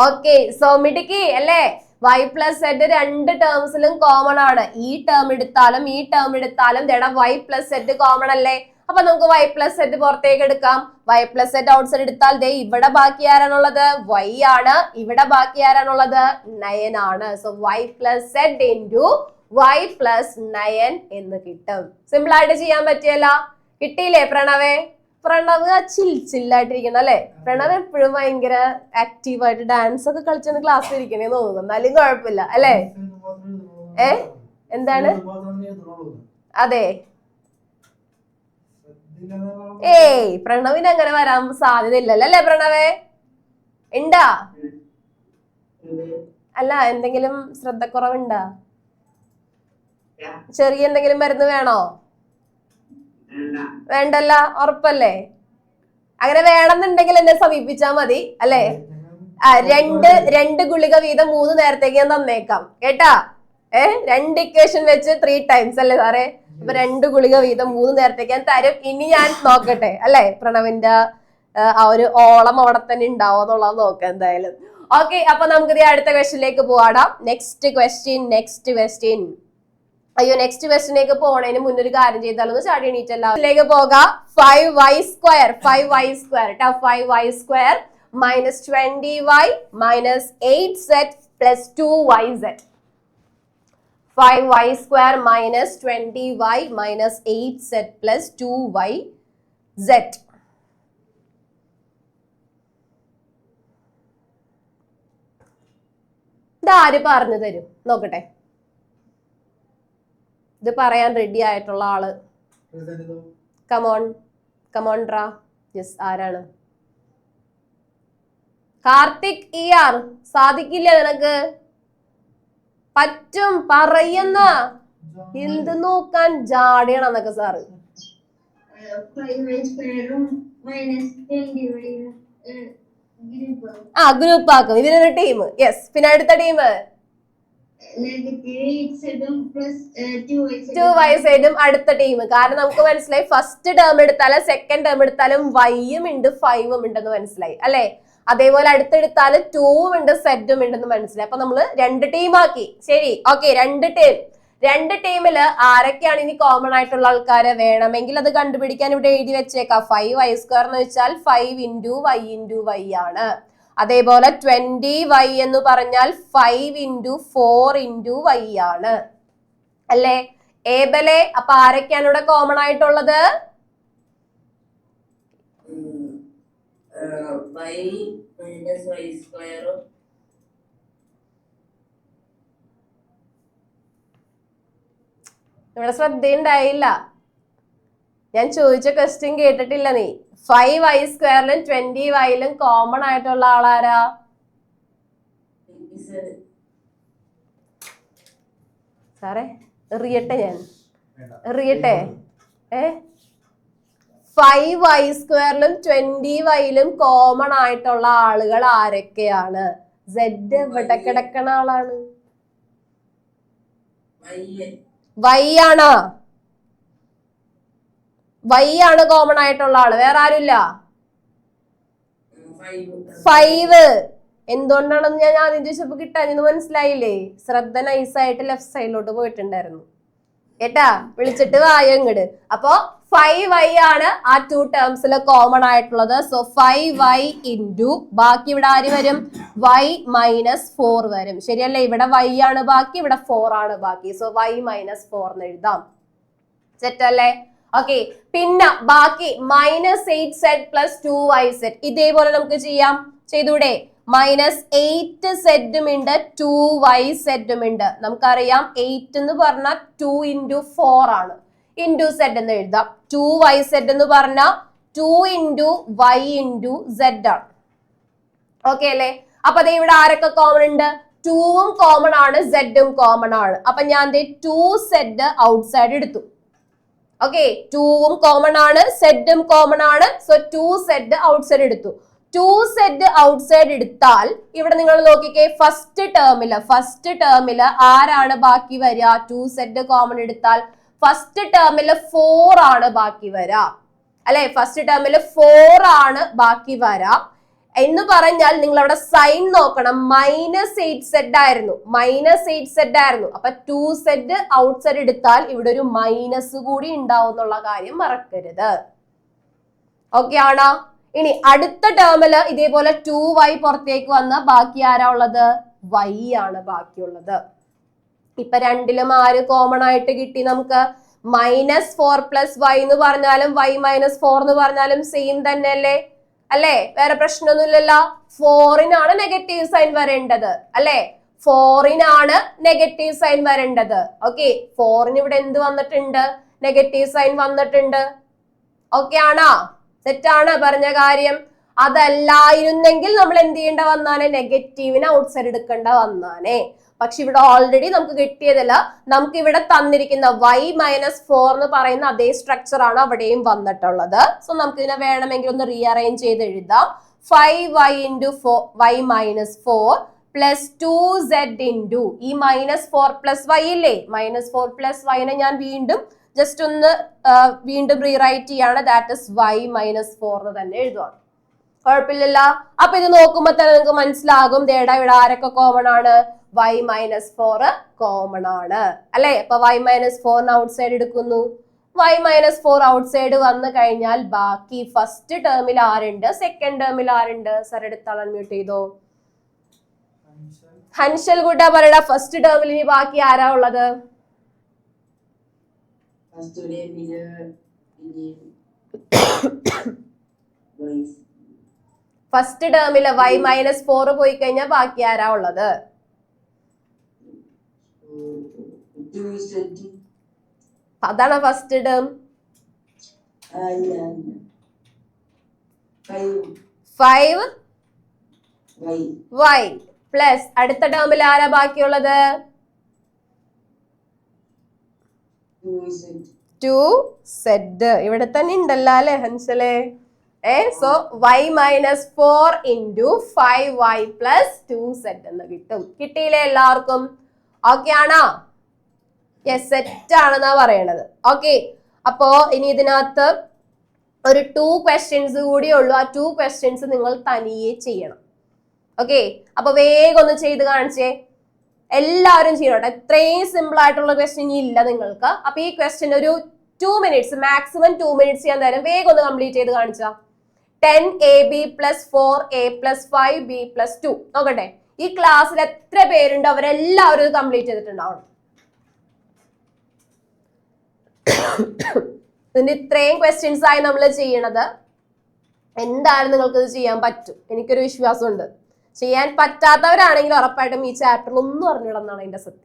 Okay. So മിടുക്കി അല്ലേ? y plus z രണ്ട് ടേംസിലും common ആണ്. ഈ ടേം എടുത്താലും y plus z കോമൺ അല്ലേ? അപ്പൊ നമുക്ക് y plus z പുറത്തേക്ക് എടുക്കാം. y plus z ഔട്ട്സൈഡ് എടുത്താൽ ദേ ഇവിടെ ബാക്കി ആരാണുള്ളത്? y ആണ്. ഇവിടെ ബാക്കി ആരാണുള്ളത്? 9 ആണ്. So y plus z into y plus 9 എന്ന് കിട്ടും. സിമ്പിൾ ആയിട്ട് ചെയ്യാൻ പറ്റിയല്ല? കിട്ടിയില്ലേ പ്രണവേ? പ്രണവ് ചില്ലായിട്ടിരിക്കണം അല്ലെ? പ്രണവ് എപ്പോഴും ഭയങ്കര ആക്റ്റീവായിട്ട് ഡാൻസ് ഒക്കെ കളിച്ചാണ് ക്ലാസ്സിൽ ഇരിക്കണേ തോന്നുന്നു. എന്നാലും കുഴപ്പമില്ല അല്ലെ? എന്താണ്? അതെ. ഏയ് പ്രണവിന് അങ്ങനെ വരാൻ സാധ്യത ഇല്ലല്ലോ അല്ലെ പ്രണവേ? ഉണ്ടാ? അല്ല, എന്തെങ്കിലും ശ്രദ്ധക്കുറവുണ്ടാ? ചെറിയ എന്തെങ്കിലും മരുന്ന് വേണോ? വേണ്ടല്ല? ഉറപ്പല്ലേ? അങ്ങനെ വേണമെന്നുണ്ടെങ്കിൽ എന്നെ സമീപിച്ചാ മതി അല്ലെ? രണ്ട് ഗുളിക വീതം 3 നേരത്തേക്ക് ഞാൻ തന്നേക്കാം കേട്ടാ. 2 ഇക്വേഷൻ വെച്ച് 3 ടൈംസ് അല്ലേ സാറേ? അപ്പൊ 2 ഗുളിക വീതം 3 നേരത്തേക്ക് ഞാൻ തരും. ഇനി ഞാൻ നോക്കട്ടെ അല്ലെ പ്രണവിന്റെ ആ ഒരു ഓളം അവിടെ തന്നെ ഉണ്ടാവോ എന്നുള്ളത് നോക്കാം എന്തായാലും. ഓക്കെ. അപ്പൊ നമുക്ക് അടുത്ത ക്വസ്റ്റ്യനിലേക്ക് പോവാടാം. Next question. അയ്യോ, നെക്സ്റ്റ് ക്വസ്റ്റ്യനിലേക്ക് പോണതിന് മുന്നൊരു കാര്യം ചെയ്താലൊന്ന് ചാടി എണീറ്റല്ലാതിലേക്ക് പോകാം. 5y square 5y square minus 20y minus 8z plus 2yz. 5y square minus 20y minus 8z plus 2yz. ഇതാര് പറഞ്ഞു തരും നോക്കട്ടെ? ഇത് പറയാൻ റെഡി ആയിട്ടുള്ള ആള് കമോൺ ഡ്രാ. യെസ്, ആരാണ്? കാർത്തിക് ER. സാധിക്കില്ല നിനക്ക്? പറ്റും പറയുന്ന എന്ത് നോക്കാൻ ജാടിയാണെന്നൊക്കെ സാറ്. ഗ്രൂപ്പ് ആക്കും. ഇവരൊരു ടീം. യെസ്. പിന്നെ അടുത്ത ടീം ടു വൈ സൈഡും അടുത്ത ടീം. കാരണം നമുക്ക് മനസ്സിലായി ഫസ്റ്റ് ടേം എടുത്താലും സെക്കൻഡ് ടേം എടുത്താലും വൈയും ഉണ്ട് 5ഉം ഉണ്ടെന്ന് മനസ്സിലായി അല്ലെ. അതേപോലെ അടുത്തെടുത്താലും 2ഉം ഉണ്ട് സെറ്റും ഉണ്ടെന്ന് മനസ്സിലായി. അപ്പൊ നമ്മള് 2 ടീമാക്കി. ശരി, ഓക്കെ. 2 ടീമില് ആരൊക്കെയാണ് ഇനി കോമൺ ആയിട്ടുള്ള ആൾക്കാര്? വേണമെങ്കിൽ അത് കണ്ടുപിടിക്കാൻ ഇവിടെ എഴുതി വെച്ചേക്കാം. 5y² എന്ന് വെച്ചാൽ 5 into y into y ആണ്. അതേപോലെ 20y എന്ന് പറഞ്ഞാൽ 5 into 4 into y ആണ് അല്ലേ. ഏബലെ അപ്പൊ ആരൊക്കെയാണ് ഇവിടെ കോമൺ ആയിട്ടുള്ളത്? ഇവിടെ ശ്രദ്ധയുണ്ടായില്ല, ഞാൻ ചോദിച്ച ക്വസ്റ്റ്യൻ കേട്ടിട്ടില്ല നീ. 5y² 20y കോമൺ ആയിട്ടുള്ള ആളാരാ? സാറേ എറിയട്ടെ, ഞാൻ എറിയട്ടെ. 5y² 20y കോമൺ ആയിട്ടുള്ള ആളുകൾ ആരൊക്കെയാണ്? Z ഇവിടെ കിടക്കണ ആളാണ്. y ആണ്. y ആണ് കോമൺ ആയിട്ടുള്ള ആള്, വേറെ ആരുമില്ല. 5 എന്തുകൊണ്ടാണെന്ന് ഞാൻ ആദ്യം ചോദിച്ചപ്പോ കിട്ടാഞ്ഞെന്ന് മനസ്സിലായില്ലേ? ശ്രദ്ധ നൈസായിട്ട് ലെഫ്റ്റ് സൈഡിലോട്ട് പോയിട്ടുണ്ടായിരുന്നു കേട്ടാ. വിളിച്ചിട്ട് വായോ ഇങ്ങട്. അപ്പൊ 5y ആണ് ആ 2 ടേംസിൽ കോമൺ ആയിട്ടുള്ളത്. സോ 5y into ബാക്കി ഇവിടെ ആര് വരും? y - 4 വരും. ശരിയല്ലേ? ഇവിടെ y ആണ് ബാക്കി, ഇവിടെ 4 ആണ് ബാക്കി. സോ y - 4 എന്ന് എഴുതാം. സെറ്റ് അല്ലേ? ഓക്കെ. പിന്നെ ബാക്കി -8z + 2yz ഇതേപോലെ നമുക്ക് ചെയ്യാം. ചെയ്തൂടെ? -8z ഉണ്ട് 2yz ഉണ്ട്. നമുക്കറിയാം 8 എന്ന് പറഞ്ഞാൽ 2 into 4 ആണ്. into z എന്ന് എഴുതാം. 2yz എന്ന് പറഞ്ഞാൽ 2 into y into z ആണ്. ഓക്കെ അല്ലേ? അപ്പൊ അത് ഇവിടെ ആരൊക്കെ കോമൺ ഉണ്ട്? 2ഉം കോമൺ ആണ്, z ഉം കോമൺ ആണ്. അപ്പൊ ഞാൻ 2z ഔട്ട്സൈഡ് എടുത്തു. ഓക്കെ, 2ഉം കോമൺ ആണ്, z ഉം കോമൺ ആണ്. സോ 2z ഔട്ട്സൈഡ് എടുത്തു. 2z ഔട്ട്സൈഡ് എടുത്താൽ ഇവിടെ നിങ്ങൾ നോക്കിക്കേ, ഫസ്റ്റ് ടേമില് ആരാണ് ബാക്കി വരിക? 2z കോമൺ എടുത്താൽ ഫസ്റ്റ് ടേമില് 4 ആണ് ബാക്കി വരാ അല്ലെ. ഫസ്റ്റ് ടേമില് 4 ആണ് ബാക്കി വരാ എന്ന് പറഞ്ഞാൽ നിങ്ങൾ അവിടെ സൈൻ നോക്കണം. -8z ആയിരുന്നു, -8z ആയിരുന്നു. അപ്പൊ 2z ഔട്ട്സൈഡ് എടുത്താൽ ഇവിടെ ഒരു മൈനസ് കൂടി ഉണ്ടാവും എന്നുള്ള കാര്യം മറക്കരുത്. ഓക്കെ ആണോ? ഇനി അടുത്ത ടേമില് ഇതേപോലെ 2y പുറത്തേക്ക് വന്ന ബാക്കി ആരാ ഉള്ളത്? y ആണ് ബാക്കിയുള്ളത്. ഇപ്പൊ രണ്ടിലും ആര് കോമൺ ആയിട്ട് കിട്ടി നമുക്ക്? -4 + y എന്ന് പറഞ്ഞാലും y - 4 എന്ന് പറഞ്ഞാലും സെയിം തന്നെ അല്ലേ? വേറെ പ്രശ്നമൊന്നുമില്ലല്ലോ. 4-നാണ് നെഗറ്റീവ് സൈൻ വരേണ്ടത് അല്ലെ. 4-നാണ് നെഗറ്റീവ് സൈൻ വരേണ്ടത്. ഓക്കെ, 4-ന് ഇവിടെ എന്ത് വന്നിട്ടുണ്ട്? നെഗറ്റീവ് സൈൻ വന്നിട്ടുണ്ട്. ഓക്കെ ആണോ? തെറ്റാണ് പറഞ്ഞ കാര്യം. അതല്ലായിരുന്നെങ്കിൽ നമ്മൾ എന്ത് ചെയ്യേണ്ട വന്നാനെ? നെഗറ്റീവിന് ഔട്ട്സൈഡ് എടുക്കേണ്ട വന്നാനെ. പക്ഷെ ഇവിടെ ഓൾറെഡി നമുക്ക് കിട്ടിയതില്ല. നമുക്ക് ഇവിടെ തന്നിരിക്കുന്ന y - 4 എന്ന് പറയുന്ന അതേ സ്ട്രക്ചർ ആണ് അവിടെയും വന്നിട്ടുള്ളത്. സോ നമുക്ക് ഇതിനെ വേണമെങ്കിൽ ഒന്ന് റീഅറേഞ്ച് ചെയ്ത് എഴുതാം. 5y into y - 4 plus 2z into ഈ -4 + y ഇല്ലേ? -4 + y നെ ഞാൻ വീണ്ടും ജസ്റ്റ് ഒന്ന് വീണ്ടും റീറൈറ്റ് ചെയ്യാണ്. ദാറ്റ് ഇസ് y - 4 എന്ന് തന്നെ എഴുതുവാണ്. കുഴപ്പമില്ലല്ലോ. അപ്പൊ ഇത് നോക്കുമ്പോ തന്നെ നിങ്ങൾക്ക് മനസ്സിലാകും ദേടാ ഇവിടെ ആരൊക്കെ കോമൺ ആണ്? y - 4 കോമൺ ആണ് അല്ലെ. അപ്പൊ y - 4 ഔട്ട്സൈഡ് എടുക്കുന്നു. y - 4 ഔട്ട്സൈഡ് വന്നു കഴിഞ്ഞാൽ ബാക്കി ഫസ്റ്റ് ടേമിൽ ആരുണ്ട്? സെക്കൻഡ് ടേമിൽ ആരുണ്ട്? സർ എടുത്താൽ അൺമ്യൂട്ട് ചെയ്തോ. ഹൻഷൽ കൂട്ടാ പറയടാ, ഫസ്റ്റ് ടേമിൽ ഇനി ബാക്കി ആരാ ഉള്ളത്? ഫസ്റ്റ് ടേമില് y - 4 പോയി കഴിഞ്ഞാൽ ബാക്കി ആരാ ഉള്ളത്? അതാണ് ഫസ്റ്റ് ടേം. 5y പ്ലസ് അടുത്ത ടേമിൽ ആരാ ബാക്കിയുള്ളത്? 2z. ഇവിടെ തന്നെ ഉണ്ടല്ലോ അല്ലെ ഹൻസലെ. So y - 4 into 5y plus 2z എന്ന് കിട്ടും. കിട്ടിയില്ലേ എല്ലാവർക്കും? ഓക്കെ ആണോ? യെസ്, സെറ്റ് ആണെന്നാ പറയണത്. ഓക്കെ, അപ്പോ ഇനി ഇതിനകത്ത് ഒരു 2 ക്വസ്റ്റ്യൻസ് കൂടിയേ ഉള്ളൂ. ആ 2 ക്വസ്റ്റ്യൻസ് നിങ്ങൾ തനിയെ ചെയ്യണം. ഓക്കെ, അപ്പൊ വേഗം ഒന്ന് ചെയ്ത് കാണിച്ചേ. എല്ലാവരും ചെയ്യണം. ഇത്രയും സിമ്പിൾ ആയിട്ടുള്ള ക്വസ്റ്റ്യൻ ഇല്ല നിങ്ങൾക്ക്. അപ്പൊ ഈ ക്വസ്റ്റ്യൻ ഒരു 2 മിനിറ്റ്സ്, മാക്സിമം 2 മിനിറ്റ്സ് ചെയ്യാൻ തരാം. വേഗം ഒന്ന് കംപ്ലീറ്റ് ചെയ്ത് കാണിച്ചാ. 10ab plus 4a plus 5b plus 2. നോക്കട്ടെ, ഈ ക്ലാസ്സിൽ എത്ര പേരുണ്ട്? അവരെല്ലാവരും ഇത് കംപ്ലീറ്റ് ചെയ്തിട്ടുണ്ടാവണം. ഇതിന്റെ ഇത്രയും ക്വസ്റ്റ്യൻസ് ആയി നമ്മൾ ചെയ്യണത്. എന്തായാലും നിങ്ങൾക്ക് ഇത് ചെയ്യാൻ പറ്റും, എനിക്കൊരു വിശ്വാസമുണ്ട്. ചെയ്യാൻ പറ്റാത്തവരാണെങ്കിൽ ഉറപ്പായിട്ടും ഈ ചാപ്റ്ററിൽ ഒന്നും അറിഞ്ഞിടുന്നതാണ് അതിന്റെ സത്യം.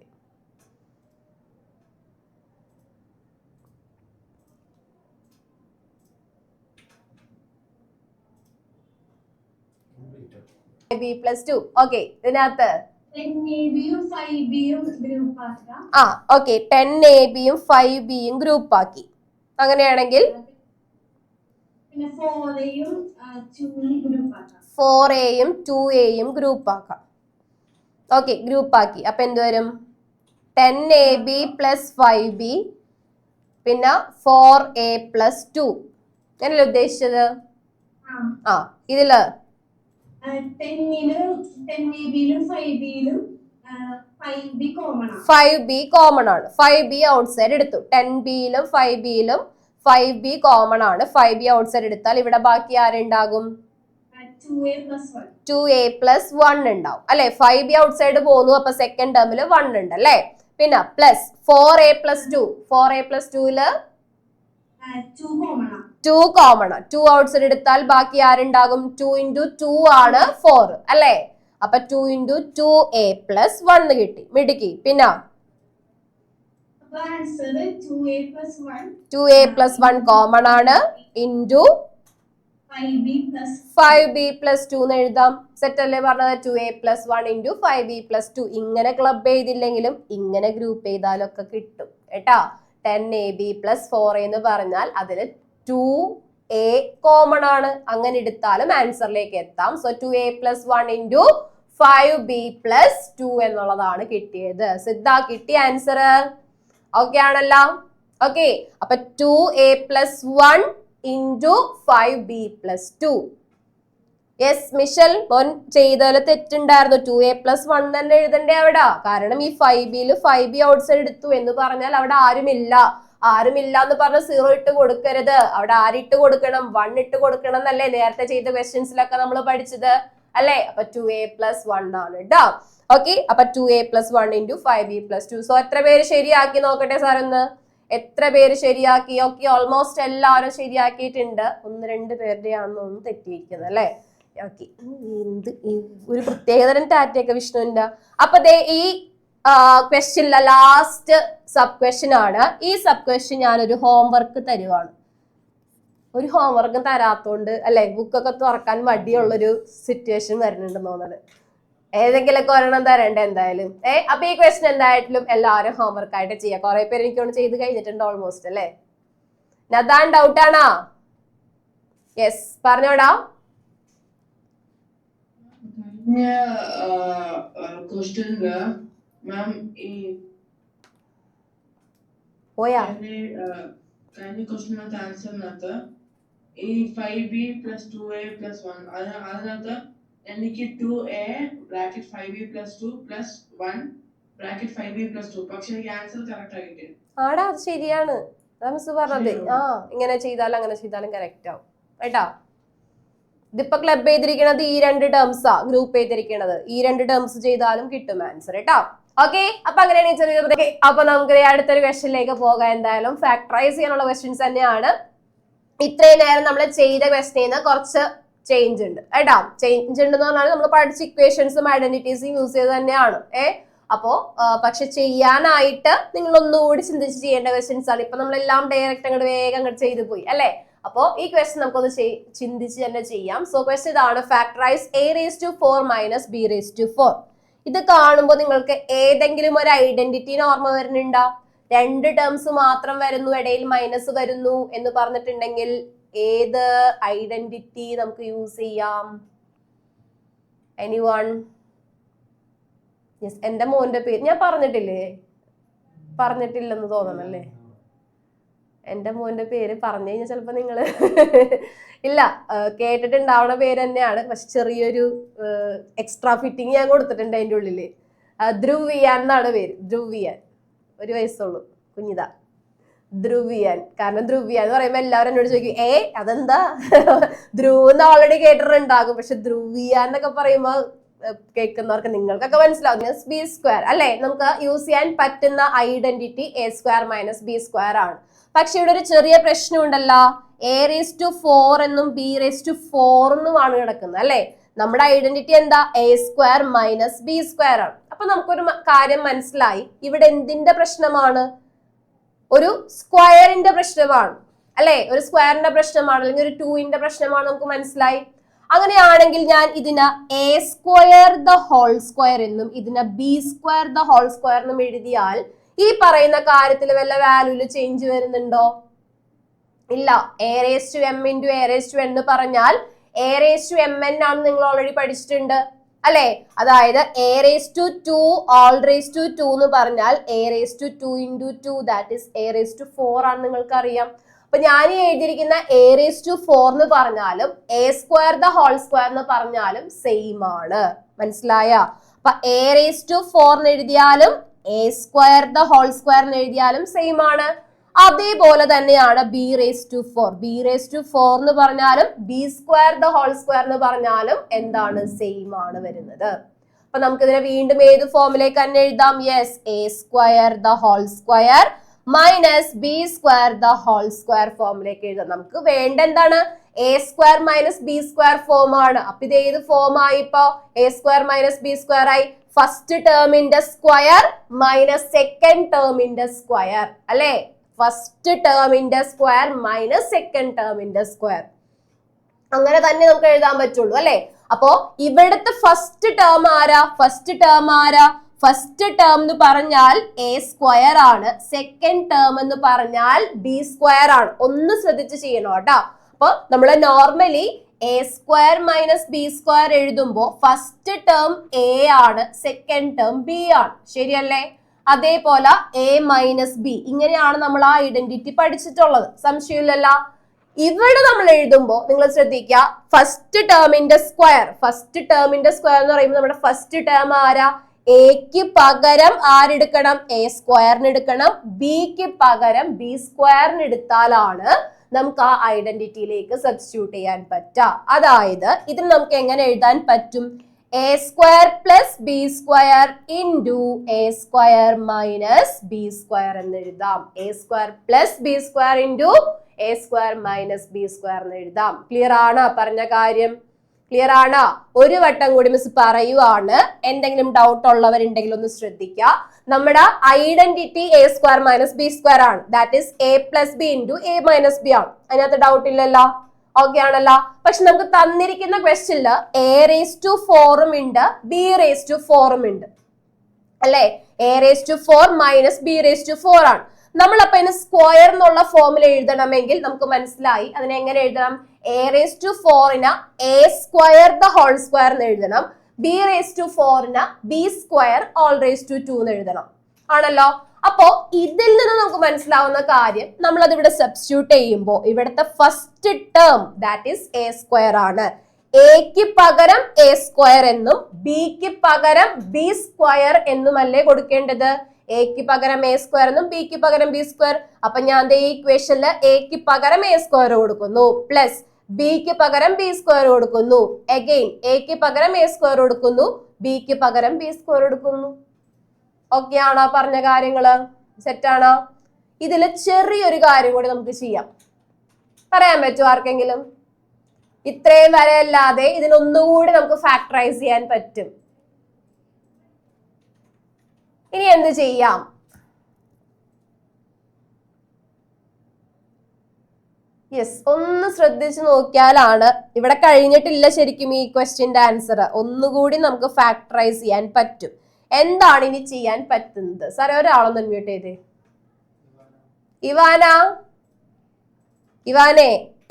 b+2. ഓക്കെ, ഇതിനകത്ത് 10ab-യും 5b-യും ഗ്രൂപ്പ് ആക്കി. അങ്ങനെയാണെങ്കിൽ 4a-യും 2a-യും ഗ്രൂപ്പ് ആക്കാം. ഓക്കെ, ഗ്രൂപ്പ് ആക്കി. അപ്പൊ എന്ത് വരും? 10ab plus 5b പിന്നെ 4a plus 2. അങ്ങനല്ലേ ഉദ്ദേശിച്ചത്? ആ, ഇതില് 5b കോമൺ ആണ്. 5b ഔട്ട്സൈഡ് എടുത്തു. 10b-യിലും 5b-യിലും 5b കോമൺ ആണ്. 5b ഔട്ട്സൈഡ് എടുത്താൽ ഇവിടെ ബാക്കി ആരുണ്ടാകും? 2a plus 1 ഉണ്ടാവും അല്ലെ? 5b ഔട്ട്സൈഡ് പോന്നു, അപ്പൊ സെക്കൻഡ് ടേമിൽ 1 ഉണ്ട് അല്ലെ? പിന്നെ plus 4a plus 2. 4a plus 2-ല് 2 common ആണ്. 2 ഔട്ട്സൈഡ് എടുത്താൽ ബാക്കി ആരുണ്ടാകും? 2 into 2 ആണ് 4 അല്ലെ? അപ്പൊ 2 into 2a plus 1 കിട്ടി. മിടുക്കി. പിന്നെ 2a plus 1 കോമൺ ആണ് ഇൻറ്റു 5b plus 2 എന്ന് എഴുതാം. സെറ്റ് അല്ലേ പറഞ്ഞത്? 2a plus 1 into 5b plus 2. ഇങ്ങനെ ക്ലബ് ചെയ്തില്ലെങ്കിലും ഇങ്ങനെ ഗ്രൂപ്പ് ചെയ്താലും ഒക്കെ കിട്ടും കേട്ടാ. 10ab plus 4a എന്ന് പറഞ്ഞാൽ അതില് 2a കോമൺ ആണ്. അങ്ങനെ എടുത്താലും ആൻസറിലേക്ക് എത്താം. So 2a plus 1 into 5b plus 2 എന്നുള്ളതാണ് കിട്ടിയത്. സിദ്ധാ, കിട്ടിയ ആൻസർ ഓക്കെ ആണല്ലോ? ഓക്കെ, അപ്പൊ 2a plus 1 into 5b plus 2. Yes Mitchel, മോൻ ചെയ്തതിൽ തെറ്റുണ്ടായിരുന്നു. 2a plus 1 തന്നെ എഴുതണ്ടേ അവിടെ? കാരണം ഈ 5b-ല് 5b ഔട്ട്സൈഡ് എടുത്തു എന്ന് പറഞ്ഞാൽ അവിടെ ആരുമില്ല. ആരുമില്ല എന്ന് പറഞ്ഞ 0 ഇട്ട് കൊടുക്കരുത്. അവിടെ ആരിട്ട് കൊടുക്കണം? 1 ഇട്ട് കൊടുക്കണം എന്നല്ലേ നേരത്തെ ചെയ്ത ക്വസ്റ്റ്യൻസിലൊക്കെ നമ്മൾ പഠിച്ചത് അല്ലെ? അപ്പൊ 2a plus 1 ആണ് കേട്ടോ. ഓക്കെ, അപ്പൊ 2a plus 1 into 5b plus 2. So എത്ര പേര് ശരിയാക്കി നോക്കട്ടെ സാർ ഒന്ന്? എത്ര പേര് ശരിയാക്കി? ഓക്കെ, ഓൾമോസ്റ്റ് എല്ലാവരും ശരിയാക്കിയിട്ടുണ്ട്. 1-2 പേരുടെയാണെന്ന് തെറ്റിയിരിക്കുന്നത് അല്ലെ? ഓക്കെ, എന്ത് ഒരു പ്രത്യേകതരം ടാറ്റയൊക്കെ വിഷ്ണുവിന്റെ. അപ്പൊ ദേ ഈ ക്വസ്റ്റ്യനിലെ ലാസ്റ്റ് സബ് ക്വസ്റ്റ്യൻ ആണ്. ഈ സബ് ക്വസ്റ്റ്യൻ ഞാനൊരു ഹോംവർക്ക് തരുവാണ്. ഒരു ഹോംവർക്കും തരാത്തോണ്ട് അല്ലെ ബുക്കൊക്കെ തുറക്കാൻ മടിയുള്ളൊരു സിറ്റുവേഷൻ വരുന്നുണ്ടെന്ന് തോന്നുന്നത്. ഏതെങ്കിലുമൊക്കെ ഒരെണ്ണം തരണ്ടേ എന്തായാലും. അപ്പൊ ഈ ക്വസ്റ്റ്യൻ എന്തായാലും എല്ലാവരും ഹോംവർക്ക് ആയിട്ട് ചെയ്യാം. കുറെ പേര് എനിക്കൊന്ന് ചെയ്ത് കഴിഞ്ഞിട്ടുണ്ട് ഓൾമോസ്റ്റ് അല്ലെ? നദാൻ ഡൗട്ട് ആണോ? യെസ്, പറഞ്ഞോടാ. പോയാ ഈ 5b plus 2a plus 1 അതിനകത്ത് എനിക്ക് 2a bracket 5b plus 2 plus 1 bracket 5b plus 2. പക്ഷെ എനിക്ക് ആൻസർ കറക്റ്റ് ആയിട്ട് ആടാ, അത് ശരിയാണ് മിസ് പറഞ്ഞത്. ഇങ്ങനെ ചെയ്താലും അങ്ങനെ ചെയ്താലും കറക്റ്റ് ആവും കേട്ടാ. ഇതിപ്പോ ക്ലബ് ചെയ്തിരിക്കണത് ഈ 2 ടേംസാ ഗ്രൂപ്പ് ചെയ്തിരിക്കണത്. ഈ 2 ടേംസ് ചെയ്താലും കിട്ടും ആൻസർ കേട്ടോ. ഓക്കെ, അപ്പൊ അങ്ങനെയാണ് ചെറിയ. അപ്പൊ നമുക്ക് അടുത്തൊരു ക്വസ്റ്റ്യനിലേക്ക് പോകാം. എന്തായാലും ഫാക്ടറൈസ് ചെയ്യാനുള്ള ക്വസ്റ്റ്യൻസ് തന്നെയാണ്. ഇത്രയും നേരം നമ്മൾ ചെയ്ത ക്വസ്റ്റ്യന് കുറച്ച് ചേഞ്ച് ഉണ്ട് കേട്ടോ. ചേഞ്ച് ഉണ്ടെന്ന് പറഞ്ഞാൽ നമ്മൾ പഠിച്ച ഇക്വേഷൻസും ഐഡന്റിറ്റീസും യൂസ് ചെയ്ത് തന്നെയാണ്. അപ്പോ പക്ഷെ ചെയ്യാനായിട്ട് നിങ്ങൾ ഒന്നുകൂടി ചിന്തിച്ച് ചെയ്യേണ്ട ക്വസ്റ്റ്യൻസ് ആണ്. ഇപ്പൊ നമ്മളെല്ലാം ഡയറക്റ്റ് അങ്ങോട്ട് വേഗം അങ്ങോട്ട് ചെയ്തു പോയി അല്ലെ? അപ്പോ ഈ ക്വസ്റ്റ്യൻ നമുക്കൊന്ന് ചിന്തിച്ച് തന്നെ ചെയ്യാം. സോ ക്വസ്റ്റ്യൻ ഇതാണ്, ഫാക്ടറൈസ് a⁴ മൈനസ് b⁴. ഇത് കാണുമ്പോൾ നിങ്ങൾക്ക് ഏതെങ്കിലും ഒരു ഐഡന്റിറ്റീനെ ഓർമ്മ വരുന്നുണ്ടോ? 2 ടേംസ് മാത്രം വരുന്നു, ഇടയിൽ മൈനസ് വരുന്നു എന്ന് പറഞ്ഞിട്ടുണ്ടെങ്കിൽ ഏത് ഐഡന്റിറ്റി നമുക്ക് യൂസ് ചെയ്യാം? എനിവൺ? യെസ്, എന്റെ മോന്റെ പേര് ഞാൻ പറഞ്ഞിട്ടില്ലെന്ന് തോന്നണല്ലേ. എന്റെ മോന്റെ പേര് പറഞ്ഞു കഴിഞ്ഞാൽ ചിലപ്പോ നിങ്ങള് ഇല്ല കേട്ടിട്ടുണ്ടാവുന്ന പേര് തന്നെയാണ്, പക്ഷെ ചെറിയൊരു എക്സ്ട്രാ ഫിറ്റിംഗ് ഞാൻ കൊടുത്തിട്ടുണ്ട് അതിന്റെ ഉള്ളില്. ധ്രുവിയാൻ എന്നാണ് പേര്. ധ്രുവിയാൻ, 1 വയസ്സുള്ളൂ, കുഞ്ഞിതാ. ധ്രുവിയാൻ. കാരണം ധ്രുവിയാൻ എന്ന് പറയുമ്പോ എല്ലാവരും എന്നോട് ചോദിക്കും അതെന്താ ധ്രുവ് എന്ന് ഓൾറെഡി കേട്ടിട്ടുണ്ടാകും, പക്ഷെ ധ്രുവിയാൻ എന്നൊക്കെ പറയുമ്പോ കേൾക്കുന്നവർക്ക് നിങ്ങൾക്കൊക്കെ മനസ്സിലാവും. ബി സ്ക്വയർ അല്ലെ, നമുക്ക് യൂസ് ചെയ്യാൻ പറ്റുന്ന ഐഡന്റിറ്റി a² - b² ആണ്. പക്ഷെ ഇവിടെ ഒരു ചെറിയ പ്രശ്നം ഉണ്ടല്ലോ, a⁴ എന്നും b⁴ എന്നുമാണ് കിടക്കുന്നത് അല്ലെ. നമ്മുടെ ഐഡന്റിറ്റി എന്താ, a² - b² ആണ്. അപ്പൊ നമുക്കൊരു കാര്യം മനസ്സിലായി, ഇവിടെ എന്തിന്റെ പ്രശ്നമാണ്, ഒരു സ്ക്വയറിന്റെ പ്രശ്നമാണ് അല്ലെ, ഒരു സ്ക്വയറിന്റെ പ്രശ്നമാണ്, അല്ലെങ്കിൽ ഒരു 2ന്റെ പ്രശ്നമാണ്, നമുക്ക് മനസ്സിലായി. അങ്ങനെയാണെങ്കിൽ ഞാൻ ഇതിന് a² എന്നും ഇതിന് b² എന്നും എഴുതിയാൽ ഈ പറയുന്ന കാര്യത്തിൽ വല്ല വാല്യൂല് ചേഞ്ച് വരുന്നുണ്ടോ? ഇല്ല. a⁻m × a⁻n എന്ന് പറഞ്ഞാൽ a⁻mn ആണ്, നിങ്ങൾ ഓൾറെഡി പഠിച്ചിട്ടുണ്ട് അല്ലെ. അതായത് a⁻²² എന്ന് പറഞ്ഞാൽ a⁻2 × 2 ദാറ്റ് ഈസ് a⁴ ആണ്, നിങ്ങൾക്ക് അറിയാം. അപ്പൊ ഞാൻ എഴുതിയിരിക്കുന്ന a⁴ എന്ന് പറഞ്ഞാലും a² എന്ന് പറഞ്ഞാലും സെയിം ആണ്, മനസ്സിലായ? അപ്പൊ a⁴ എന്ന് എഴുതിയാലും a² എന്ന് എഴുതിയാലും സെയിം ആണ്. അതേപോലെ തന്നെയാണ് b⁴ എന്ന് പറഞ്ഞാലും b² എന്ന് പറഞ്ഞാലും എന്താണ്, സെയിം ആണ് വരുന്നത്. അപ്പൊ നമുക്ക് ഇതിനെ വീണ്ടും ഏത് ഫോമിലേക്ക് തന്നെ എഴുതാം, യെസ്, a² - b² ഫോമിലേക്ക് എഴുതാം. നമുക്ക് വേണ്ട എന്താണ്, a² - b² ഫോം ആണ്. അപ്പൊ ഇത് ഏത് ഫോം ആയി, ഇപ്പൊ a² - b² ആയി. ഫസ്റ്റ് ടേമിന്റെ സ്ക്വയർ മൈനസ് സെക്കൻഡ് ടേമിന്റെ സ്ക്വയർ അല്ലെ, ഫസ്റ്റ് ടേമിന്റെ സ്ക്വയർ മൈനസ് സെക്കൻഡ് ടേമിന്റെ സ്ക്വയർ, അങ്ങനെ തന്നെ നമുക്ക് എഴുതാൻ പറ്റുള്ളൂ അല്ലെ. അപ്പോ ഇവിടുത്തെ ഫസ്റ്റ് ടേം ആരാ, ഫസ്റ്റ് ടേം എന്ന് പറഞ്ഞാൽ a² ആണ്, സെക്കൻഡ് ടേം എന്ന് പറഞ്ഞാൽ b² ആണ്. ഒന്ന് ശ്രദ്ധിച്ച് ചെയ്യണം കേട്ടോ. അപ്പൊ നമ്മള് നോർമലി a² - b² എഴുതുമ്പോ ഫസ്റ്റ് ടേം a ആണ്, സെക്കൻഡ് ടേം b ആണ്, ശരിയല്ലേ? അതേപോലെ a - b ഇങ്ങനെയാണ് നമ്മൾ ആ ഐഡന്റിറ്റി പഠിച്ചിട്ടുള്ളത്, സംശയമില്ലല്ലോ. ഇവിടെ നമ്മൾ എഴുതുമ്പോ നിങ്ങൾ ശ്രദ്ധിക്കുക, ഫസ്റ്റ് ടേമിന്റെ സ്ക്വയർ എന്ന് പറയുമ്പോൾ നമ്മുടെ ഫസ്റ്റ് ടേം ആരാ, എക്ക് പകരം ആരെടുക്കണം, a² എടുക്കണം, ബിക്ക് പകരം b² എടുത്താലാണ് നമുക്ക് ആ ഐഡന്റിറ്റിയിലേക്ക് സബ്സ്റ്റിറ്റ്യൂട്ട് ചെയ്യാൻ പറ്റുക. അതായത് ഇതിന് നമുക്ക് എങ്ങനെ എഴുതാൻ പറ്റും, a² + b² × a² - b² എന്ന് എഴുതാം. a² + b² × a² - b² എന്ന് എഴുതാം. ക്ലിയർ ആണ് പറഞ്ഞ കാര്യം? ക്ലിയർ ആണ്? ഒരു വട്ടം കൂടി മിസ് പറയുവാണ്, എന്തെങ്കിലും ഡൗട്ട് ഉള്ളവരുണ്ടെങ്കിൽ ഒന്ന് ശ്രദ്ധിക്കുക. നമ്മുടെ ഐഡന്റിറ്റി a² - b² ആണ്, that is a + b × a - b ആണ്. അതിനകത്ത് ഡൗട്ട് ഇല്ലല്ലോ, ഓക്കെ ആണല്ലോ. പക്ഷെ നമുക്ക് തന്നിരിക്കുന്ന ക്വസ്റ്റ്യനില് a⁴ ഉണ്ട്, b⁴ ഉണ്ട് അല്ലെ. a⁴ - b⁴ ആണ്. നമ്മളപ്പോ അതിന് സ്ക്വയർ എന്നുള്ള ഫോമിൽ എഴുതണമെങ്കിൽ നമുക്ക് മനസ്സിലായി അതിനെ എങ്ങനെ എഴുതണം, a⁴ ന് a² എന്ന് എഴുതണം, b⁴ ന് b² എന്ന് എഴുതണം, ആണല്ലോ. അപ്പോ ഇതിൽ നിന്ന് നമുക്ക് മനസ്സിലാവുന്ന കാര്യം, നമ്മൾ അത് ഇവിടെ സബ്സ്റ്റിറ്റ്യൂട്ട് ചെയ്യുമ്പോൾ ഇവിടുത്തെ first term that is a² ആണ്. എക്ക് പകരം a² എന്നും ബിക്ക് പകരം b² എന്നുമല്ലേ കൊടുക്കേണ്ടത്. എക്ക് പകരം a² എന്നും ബിക്ക് പകരം b². അപ്പൊ ഞാൻ ഈ ഇക്വേഷനിൽ എക്ക് പകരം a² കൊടുക്കുന്നു, പ്ലസ് ബിക്ക് പകരം b² കൊടുക്കുന്നു, അഗെയിൻ എക്ക് പകരം a² കൊടുക്കുന്നു, ബിക്ക് പകരം b² കൊടുക്കുന്നു. ഓക്കെ ആണോ പറഞ്ഞ കാര്യങ്ങള്? സെറ്റാണോ? ഇതിൽ ചെറിയൊരു കാര്യം കൂടി നമുക്ക് ചെയ്യാം, പറയാൻ പറ്റുമോ ആർക്കെങ്കിലും? ഇത്രയും വരെ അല്ലാതെ ഇതിനൊന്നുകൂടി നമുക്ക് ഫാക്ടറൈസ് ചെയ്യാൻ പറ്റും. ഇനി എന്ത് ചെയ്യാം? യെസ്, ഒന്ന് ശ്രദ്ധിച്ചു നോക്കിയാലാണ്, ഇവിടെ കഴിഞ്ഞിട്ടില്ല ശരിക്കും ഈ ക്വസ്റ്റ്യന്റെ ആൻസർ, ഒന്നുകൂടി നമുക്ക് ഫാക്ടറൈസ് ചെയ്യാൻ പറ്റും. എന്താണ് ഇനി ചെയ്യാൻ പറ്റുന്നത്? സാറേ ഒരാളൊന്ന് അൺമ്യൂട്ട് ചെയ്തേ. ഇവാനെ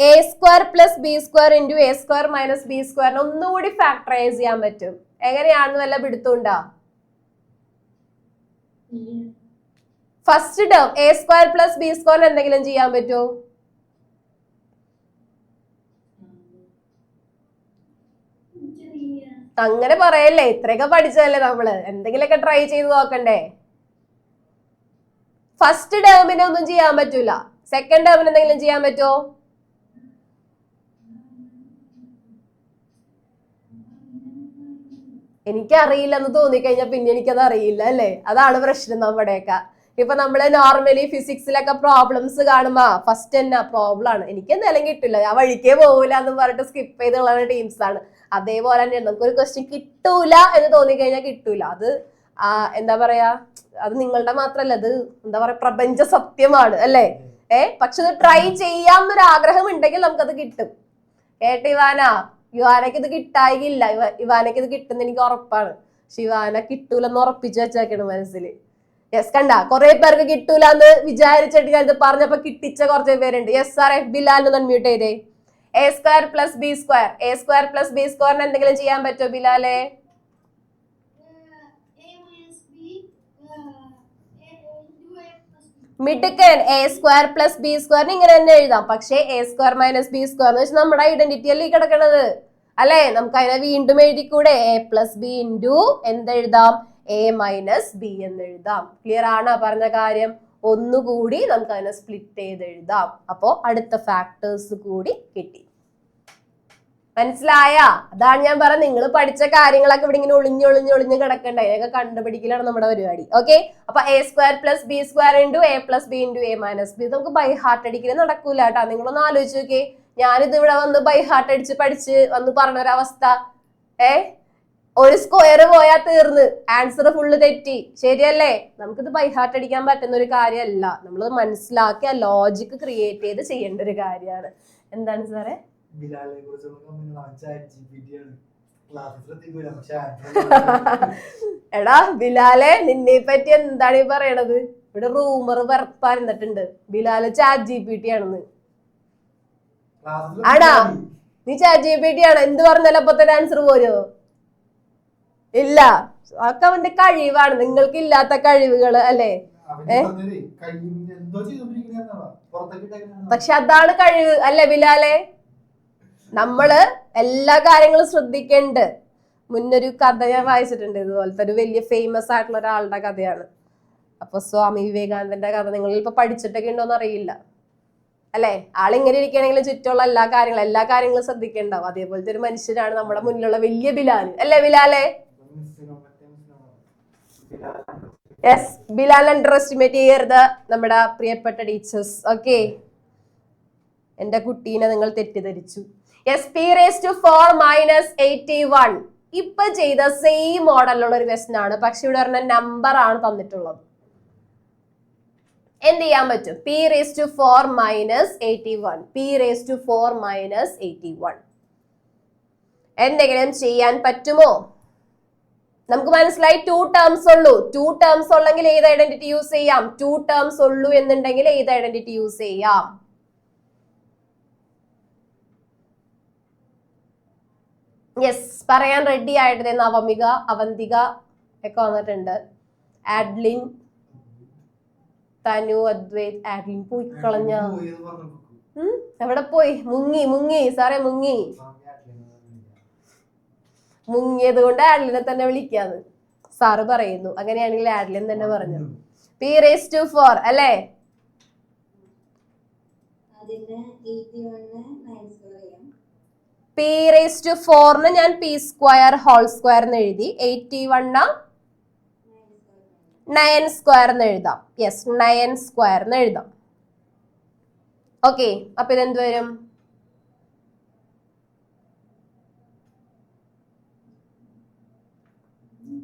a² + b² × a² - b² ഒന്നുകൂടി ഫാക്ടറൈസ് ചെയ്യാൻ പറ്റും. എങ്ങനെയാണെന്ന് വല്ല പിടുത്തുണ്ടോ? First term A square plus B square എന്തെങ്കിലും ചെയ്യാൻ പറ്റുമോ? അങ്ങനെ പറയല്ലേ, ഇത്രയൊക്കെ പഠിച്ചതല്ലേ നമ്മള്, എന്തെങ്കിലുമൊക്കെ ട്രൈ ചെയ്ത് നോക്കണ്ടേ. ഫസ്റ്റ് ടേമിന് ഒന്നും ചെയ്യാൻ പറ്റൂല, സെക്കൻഡ് ടേമിന് എന്തെങ്കിലും ചെയ്യാൻ പറ്റുമോ? എനിക്കറിയില്ല എന്ന് തോന്നിക്കഴിഞ്ഞാൽ പിന്നെ എനിക്കത് അറിയില്ല അല്ലേ, അതാണ് പ്രശ്നം നമ്മുടെയൊക്കെ. ഇപ്പൊ നമ്മള് നോർമലി ഫിസിക്സിലൊക്കെ പ്രോബ്ലംസ് കാണുമ്പോ ഫസ്റ്റ് തന്നെ പ്രോബ്ലം ആണ്, എനിക്ക് എന്തായാലും കിട്ടില്ല, ഞാൻ വഴിക്കേ പോകൂല എന്ന് പറഞ്ഞിട്ട് സ്കിപ്പ് ചെയ്തുള്ള ടീംസ് ആണ്. അതേപോലെ തന്നെ നമുക്കൊരു ക്വസ്റ്റ്യൻ കിട്ടൂല എന്ന് തോന്നിക്കഴിഞ്ഞാൽ കിട്ടൂല. അത് എന്താ പറയാ, അത് നിങ്ങളുടെ മാത്രല്ല, അത് എന്താ പറയാ പ്രപഞ്ച സത്യമാണ് അല്ലേ. പക്ഷെ അത് ട്രൈ ചെയ്യാമെന്നൊരു ആഗ്രഹം ഉണ്ടെങ്കിൽ നമുക്കത് കിട്ടും. കേട്ട ഇവാനക്ക് ഇത് കിട്ടായില്ല, ഇവാനക്ക് ഇത് കിട്ടുന്ന എനിക്ക് ഉറപ്പാണ്. പക്ഷെ ഇവാന കിട്ടൂലെന്ന് ഉറപ്പിച്ചു വെച്ചേക്കാണ് മനസ്സിൽ. യെസ്, കണ്ട കുറെ പേർക്ക് കിട്ടൂല എന്ന് വിചാരിച്ചിട്ട് ഞാൻ ഇത് പറഞ്ഞപ്പോ കിട്ടിച്ച കുറച്ച് പേരുണ്ട്. യെസ് സാറേ, ബിലാലിന് അൺമ്യൂട്ട് ചെയ്തേ. A square plus B square, A square plus B സ്ക്വയറിന് എന്തെങ്കിലും ചെയ്യാൻ പറ്റുമോ ബിലാലെ? മിടുക്കൻ. എ സ്ക്വയർ പ്ലസ് ബി സ്ക്വയറിന് ഇങ്ങനെ തന്നെ എഴുതാം. പക്ഷേ A square minus B square എന്ന് വെച്ചാൽ നമ്മുടെ ഐഡന്റിറ്റി അല്ലേ കിടക്കണത് അല്ലെ. നമുക്ക് അതിനെ വീണ്ടും എഴുതിക്കൂടെ? എ പ്ലസ് ബി ഇൻറ്റു എന്തെഴുതാം? എ മൈനസ് ബി എന്ന് എഴുതാം. ക്ലിയർ ആണോ പറഞ്ഞ കാര്യം? ഒന്നുകൂടി നമുക്ക് അതിനെ സ്പ്ലിറ്റ് ചെയ്ത് എഴുതാം. അപ്പോ അടുത്ത ഫാക്ടേഴ്സ് കൂടി കിട്ടി. മനസ്സിലായ? അതാണ് ഞാൻ പറഞ്ഞത്, നിങ്ങൾ പഠിച്ച കാര്യങ്ങളൊക്കെ ഇവിടെ ഇങ്ങനെ ഒളിഞ്ഞൊളിഞ്ഞ് കിടക്കണ്ട, അതിനൊക്കെ കണ്ടുപിടിക്കലാണ് നമ്മുടെ പരിപാടി. ഓക്കെ, അപ്പൊ A square plus B square into A plus B into A minus B. നമുക്ക് ബൈ ഹാർട്ട് അടിക്കല് നടക്കൂല കേട്ടോ. നിങ്ങളൊന്ന് ആലോചിച്ച് നോക്കിയേ, ഞാനിത് ഇവിടെ വന്ന് ബൈ ഹാർട്ട് അടിച്ച് പഠിച്ച് വന്ന് പറഞ്ഞൊരവസ്ഥ. ഒരു സ്ക്വയർ പോയാൽ തീർന്ന്, ആൻസർ ഫുള്ള് തെറ്റി, ശരിയല്ലേ? നമുക്കിത് ബൈ ഹാർട്ട് അടിക്കാൻ പറ്റുന്ന ഒരു കാര്യമല്ല, നമ്മൾ മനസ്സിലാക്കിയ ലോജിക്ക് ക്രിയേറ്റ് ചെയ്ത് ചെയ്യേണ്ട ഒരു കാര്യമാണ്. എന്താണ് സാറേ? എടാ ബിലാലെ, നിന്നെ പറ്റി എന്താണ് ഈ പറയണത്? ഇവിടെ റൂമർ പറഞ്ഞിട്ടുണ്ട് ബിലാല് ചാറ്റ് GPT ആണെന്ന്. ആടാ, നീ ചാറ്റ് GPT ആണ്, എന്ത് പറഞ്ഞാലും അപ്പൊ തന്നെ ആൻസർ പോരോ? ഇല്ല, അതൊക്കെ അവന്റെ കഴിവാണ്, നിങ്ങൾക്ക് ഇല്ലാത്ത കഴിവുകള് അല്ലേ. പക്ഷെ അതാണ് കഴിവ് അല്ലേ ബിലാലെ? നമ്മള് എല്ലാ കാര്യങ്ങളും ശ്രദ്ധിക്കണ്ട്. മുന്നൊരു കഥ ഞാൻ വായിച്ചിട്ടുണ്ട്, ഇതുപോലത്തെ ഒരു വലിയ ഫേമസ് ആയിട്ടുള്ള ഒരാളുടെ കഥയാണ്. അപ്പൊ സ്വാമി വിവേകാനന്ദന്റെ കഥ നിങ്ങൾ ഇപ്പൊ പഠിച്ചിട്ടൊക്കെ ഉണ്ടോന്ന് അറിയില്ല അല്ലെ. ആളിങ്ങനെ ഇരിക്കുകയാണെങ്കിൽ ചുറ്റുള്ള എല്ലാ കാര്യങ്ങളും ശ്രദ്ധിക്കണ്ടാവും. അതേപോലത്തെ ഒരു മനുഷ്യനാണ് നമ്മുടെ മുന്നിലുള്ള വലിയ ബിലാല് അല്ലേ ബിലാലെ? യെസ്, ബിലാൽ അണ്ടർ എസ്റ്റിമേറ്റ് ചെയ്യരുത് നമ്മുടെ പ്രിയപ്പെട്ട ടീച്ചേഴ്സ്. ഓക്കെ, എന്റെ കുട്ടീനെ നിങ്ങൾ തെറ്റിദ്ധരിച്ചു. Yes, p raised to 4 minus 81 ഇപ്പൊ ചെയ്ത സെയിം മോഡലിലുള്ള ഒരു ക്വസ്റ്റൻ ആണ്. പക്ഷെ ഇവിടെ പറഞ്ഞ നമ്പർ ആണ് തന്നിട്ടുള്ളത്. എന്ത് ചെയ്യാൻ പറ്റും? p raised to 4 minus 81, p raised to 4 minus 81 എന്തെങ്കിലും ചെയ്യാൻ പറ്റുമോ? നമുക്ക് മനസ്സിലായി 2 ടേംസ് ഉള്ളൂ. 2 ടേംസ് ഉള്ളെങ്കിൽ ഏത് ഐഡന്റിറ്റി യൂസ് ചെയ്യാം? 2 ടേംസ് ഉള്ളൂ എന്നുണ്ടെങ്കിൽ ഏത് ഐഡന്റിറ്റി യൂസ് ചെയ്യാം? യെസ്, പറയാൻ റെഡി ആയിട്ട് നവമിക, അവന്തിക ഒക്കെ വന്നിട്ടുണ്ട്. ആഡ്ലിൻ, തനു, അദ്വൈത്. ആഡ്ലിൻ പോയി കളഞ്ഞ, എവിടെ പോയി? മുങ്ങി സാറേ, മുങ്ങിയത് കൊണ്ട് ആഡ്ലിനെ തന്നെ വിളിക്കാന്ന് സാറ് പറയുന്നു. അങ്ങനെയാണെങ്കിൽ ആഡ്ലിൻ തന്നെ പറഞ്ഞു. p raised to 4 അല്ലേ? p raised to 4 ഞാൻ p സ്ക്വയർ ഹോൾ സ്ക്വയർ എന്ന് എഴുതി. 81 9 സ്ക്വയർ എന്ന് എഴുതാം. യെസ്, 9 സ്ക്വയർ എന്ന് എഴുതാം. ഓക്കെ, അപ്പൊ ഇതെന്ത് വരും?